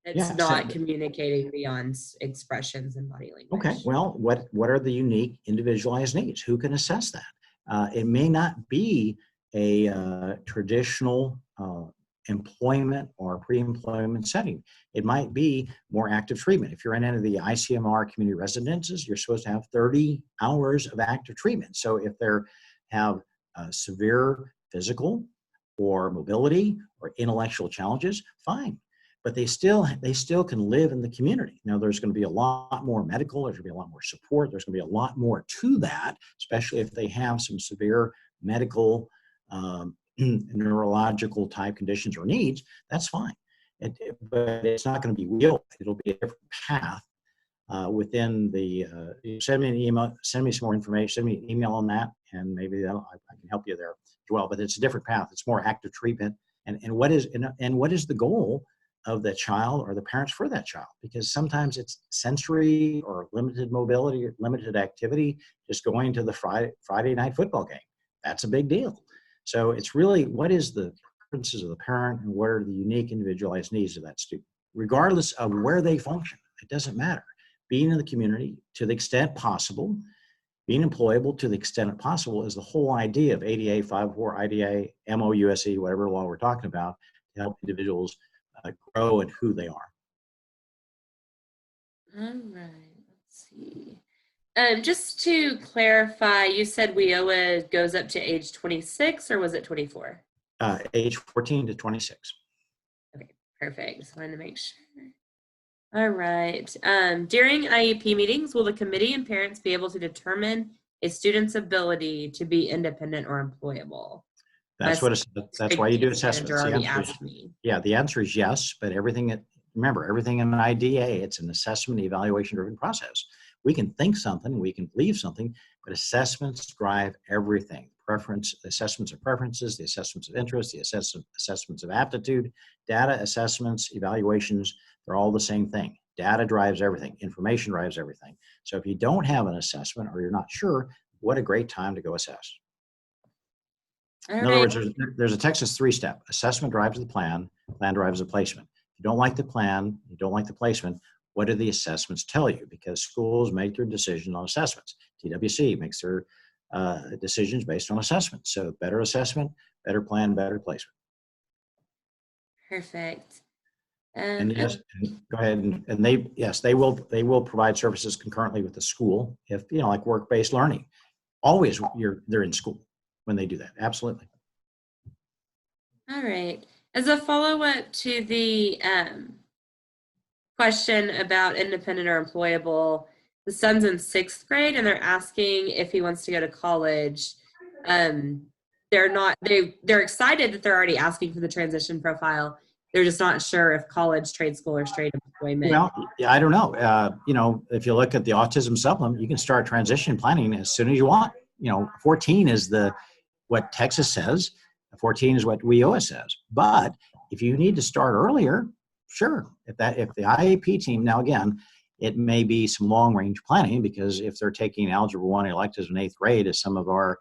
It's not communicating beyond expressions and body language. Okay, well, what are the unique individualized needs? Who can assess that? It may not be a traditional employment or pre-employment setting. It might be more active treatment. If you're in any of the ICMR community residences, you're supposed to have 30 hours of active treatment. So if they have severe physical or mobility or intellectual challenges, fine. But they still can live in the community. Now, there's going to be a lot more medical, there's going to be a lot more support, there's going to be a lot more to that, especially if they have some severe medical, neurological type conditions or needs. That's fine. But it's not going to be WIOA. It'll be a different path within the, send me an email, send me some more information, send me an email on that, and maybe I can help you there as well. But it's a different path. It's more active treatment. And what is the goal of the child or the parents for that child? Because sometimes it's sensory or limited mobility or limited activity, just going to the Friday night football game. That's a big deal. So it's really, what is the preferences of the parent and what are the unique individualized needs of that student? Regardless of where they function, it doesn't matter. Being in the community to the extent possible, being employable to the extent possible is the whole idea of ADA, 504, IDA, MOUSE, whatever law we're talking about, to help individuals grow and who they are. All right, let's see. Just to clarify, you said WIOA goes up to age 26, or was it 24? Age 14 to 26. Okay, perfect. Just wanted to make sure. All right. During IEP meetings, will the committee and parents be able to determine a student's ability to be independent or employable? That's why you do assessments. The answer is yes, but remember, everything in an IDA, it's an assessment evaluation driven process. We can think something, we can believe something, but assessments drive everything. Assessments of preferences, the assessments of interest, the assessments of aptitude, data assessments, evaluations, they're all the same thing. Data drives everything. Information drives everything. So if you don't have an assessment or you're not sure, what a great time to go assess. In other words, there's a Texas 3-step. Assessment drives the plan drives the placement. If you don't like the plan, you don't like the placement, what do the assessments tell you? Because schools make their decision on assessments. TWC makes their decisions based on assessments. So better assessment, better plan, better placement. Perfect. And yes, go ahead. And they will provide services concurrently with the school if, like work-based learning. Always they're in school when they do that. Absolutely. All right. As a follow-up to the question about independent or employable, the son's in 6th grade and they're asking if he wants to go to college. They're excited that they're already asking for the transition profile. They're just not sure if college, trade school, or straight employment. Well, I don't know. If you look at the autism supplement, you can start transition planning as soon as you want. 14 is what Texas says. 14 is what WIOA says. But if you need to start earlier, sure. If the IEP team, now again, it may be some long range planning, because if they're taking Algebra 1 electives in 8th grade, as some of our,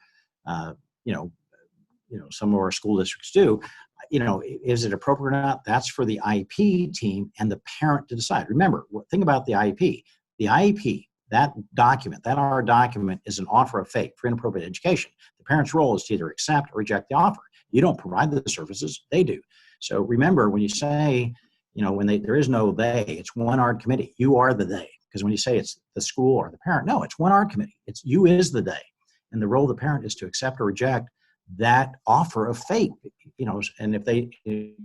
some of our school districts do, is it appropriate or not? That's for the IEP team and the parent to decide. Remember, think about the IEP. The IEP, that document, our document is an offer of FAPE, free and appropriate education. The parent's role is to either accept or reject the offer. You don't provide the services, they do. So remember, when you say, there is no they, it's one ARD committee. You are the they. Because when you say it's the school or the parent, no, it's one ARD committee. It's you is the they. And the role of the parent is to accept or reject that offer of FAPE. And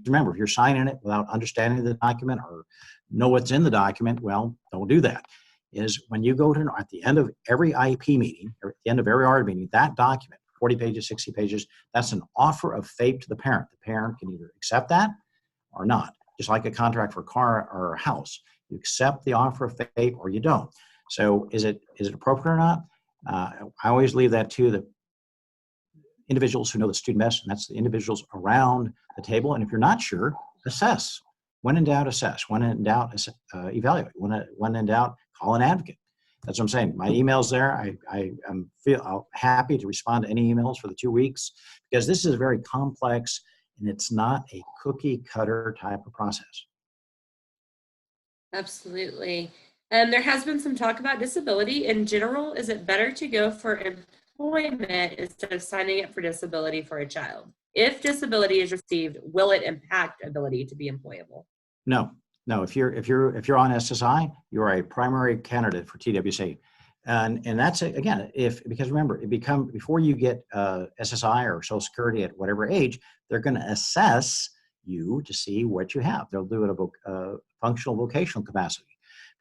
remember, if you're signing it without understanding the document or know what's in the document, well, don't do that. Is when you go to, at the end of every IEP meeting, or at the end of every ARD meeting, that document, 40 pages, 60 pages, that's an offer of FAPE to the parent. The parent can either accept that or not. Just like a contract for a car or a house. You accept the offer of FAPE or you don't. So is it appropriate or not? I always leave that to the individuals who know the student best, and that's the individuals around the table. And if you're not sure, assess. When in doubt, assess. When in doubt, evaluate. When in doubt, call an advocate. That's what I'm saying. My email's there. I'm happy to respond to any emails for the 2 weeks, because this is very complex and it's not a cookie cutter type of process. Absolutely. There has been some talk about disability in general. Is it better to go for employment instead of signing up for disability for a child? if disability is received, will it impact ability to be employable? No, no. If you're on SSI, you're a primary candidate for TWC, and that's again because remember before you get SSI or Social Security at whatever age, they're going to assess you to see what you have. They'll do it a functional vocational capacity.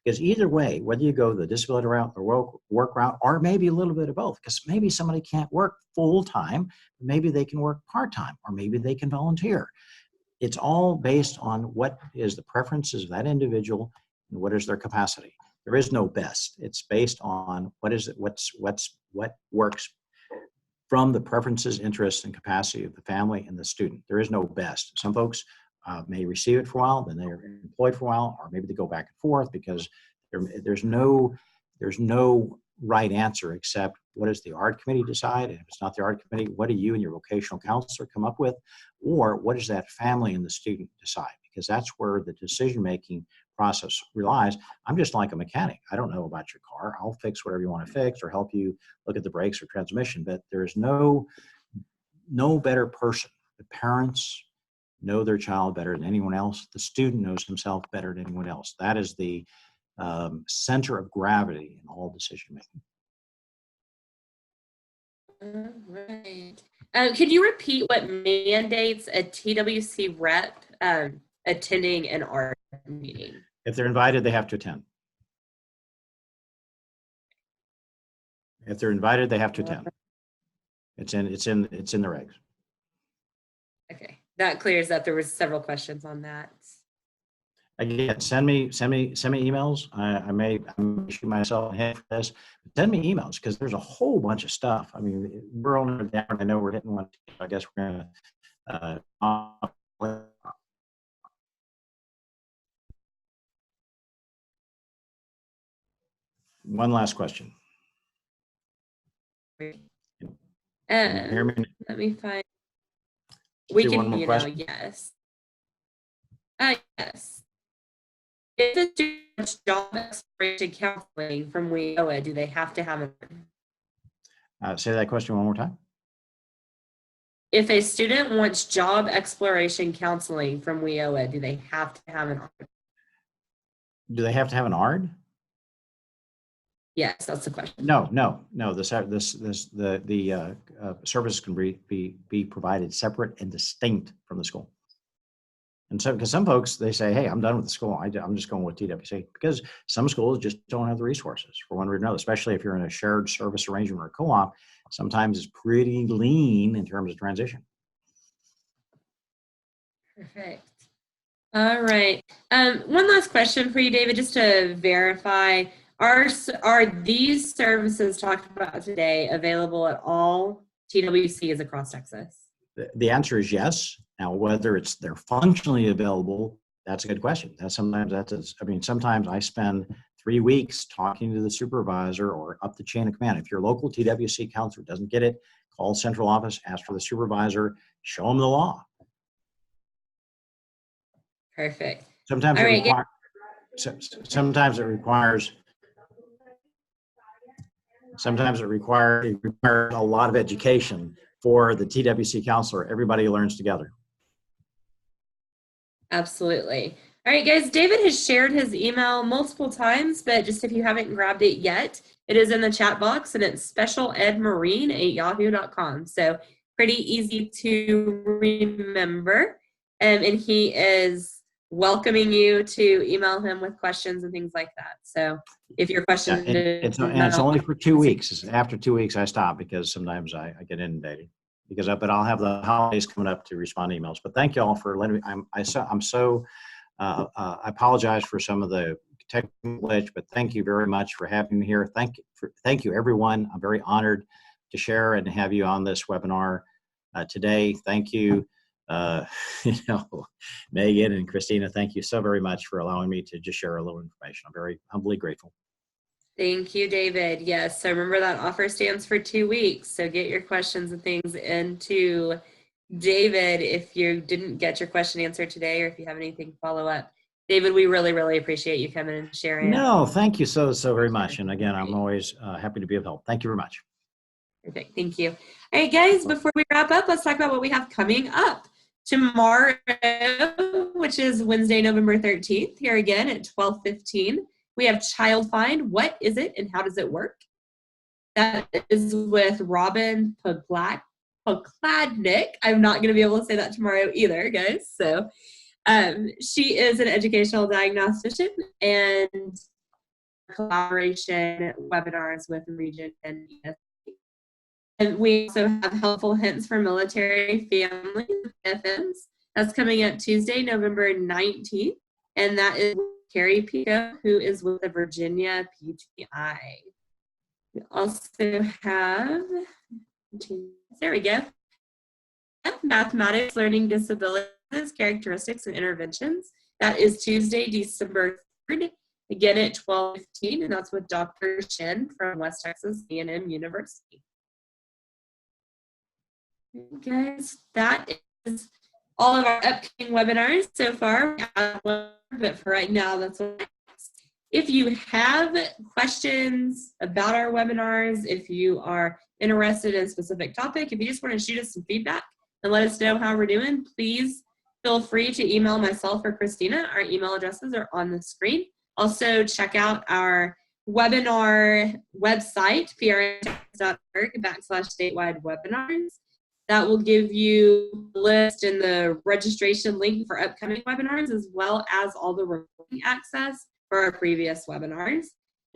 Because either way, whether you go the disability route or work route, or maybe a little bit of both, because maybe somebody can't work full time, maybe they can work part time, or maybe they can volunteer. It's all based on what is the preferences of that individual and what is their capacity. There is no best. It's based on what works from the preferences, interests, and capacity of the family and the student. There is no best. Some folks may receive it for a while, then they're employed for a while, or maybe they go back and forth because there's no right answer except what does the ARD committee decide? And if it's not the ARD committee, what do you and your vocational counselor come up with? Or what does that family and the student decide? Because that's where the decision-making process relies. I'm just like a mechanic. I don't know about your car. I'll fix whatever you want to fix or help you look at the brakes or transmission, but there's no better person. The parents know their child better than anyone else. The student knows himself better than anyone else. That is the center of gravity in all decision making. All right. Could you repeat what mandates a TWC rep attending an ARD meeting? If they're invited, they have to attend. If they're invited, they have to attend. It's in the regs. Okay, that clears up. There was several questions on that. Again, send me emails. I may shoot myself in the head for this. Send me emails because there's a whole bunch of stuff. I mean, we're only down. I know we're hitting one. I guess we're gonna. One last question. Hear me? Let me find. We Do can, one more question? yes. Yes. If a student wants job exploration counseling from WIOA, do they have to have an Say that question one more time. If a student wants job exploration counseling from WIOA, do they have to have an ARD? Do they have to have an ARD? Yes, that's the question. No. The services can be provided separate and distinct from the school. And so, because some folks, they say, hey, I'm done with the school. I'm just going with TWC. Because some schools just don't have the resources for one reason or another, especially if you're in a shared service arrangement or a co-op. Sometimes it's pretty lean in terms of transition. Perfect. All right. One last question for you, David, just to verify. Are these services talked about today available at all TWCs across Texas? The answer is yes. Now, whether they're functionally available, that's a good question. Sometimes I spend 3 weeks talking to the supervisor or up the chain of command. If your local TWC counselor doesn't get it, call central office, ask for the supervisor, show them the law. Perfect. Sometimes it requires a lot of education for the TWC counselor. Everybody learns together. Absolutely. All right, guys, David has shared his email multiple times, but just if you haven't grabbed it yet, it is in the chat box and it's specialedmarine@yahoo.com. So pretty easy to remember. And he is welcoming you to email him with questions and things like that. So if your question it's only for 2 weeks. After 2 weeks, I stop because sometimes I get inundated. But I'll have the holidays coming up to respond to emails. But thank you all for letting me. I apologize for some of the technical glitch, but thank you very much for having me here. Thank you, everyone. I'm very honored to share and have you on this webinar today. Thank you, Megan and Christina. Thank you so very much for allowing me to just share a little information. I'm very humbly grateful. Thank you, David. Yes, so remember that offer stands for 2 weeks. So get your questions and things into David if you didn't get your question answered today or if you have anything follow up. David, we really, really appreciate you coming and sharing. No, thank you so very much. And again, I'm always happy to be of help. Thank you very much. Perfect. Thank you. All right, guys, before we wrap up, let's talk about what we have coming up. Tomorrow, which is Wednesday, November 13th, here again at 12:15, we have Child Find. What is it and how does it work? That is with Robin Pokladnik. I'm not going to be able to say that tomorrow either, guys. So she is an educational diagnostician and collaboration webinars with Region and ESP. And we also have helpful hints for military families, FMs. That's coming up Tuesday, November 19th. And that is Carrie Pico, who is with the Virginia PTI. We also have, there we go, Mathematics Learning Disabilities, Characteristics and Interventions. That is Tuesday, December 3rd, again at 12:15, and that's with Dr. Shin from West Texas A&M University. Guys, that is all of our upcoming webinars so far. We have one, but for right now, that's what it is. If you have questions about our webinars, if you are interested in a specific topic, if you just want to shoot us some feedback and let us know how we're doing, please feel free to email myself or Christina. Our email addresses are on the screen. Also, check out our webinar website, prn.org/statewide webinars. That will give you the list and the registration link for upcoming webinars, as well as all the recording access for our previous webinars.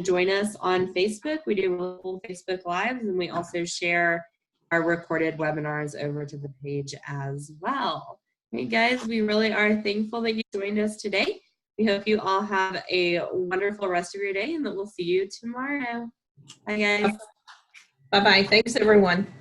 Join us on Facebook. We do full Facebook Lives, and we also share our recorded webinars over to the page as well. Hey guys, we really are thankful that you joined us today. We hope you all have a wonderful rest of your day, and that we'll see you tomorrow. Bye, guys. Bye-bye. Thanks, everyone.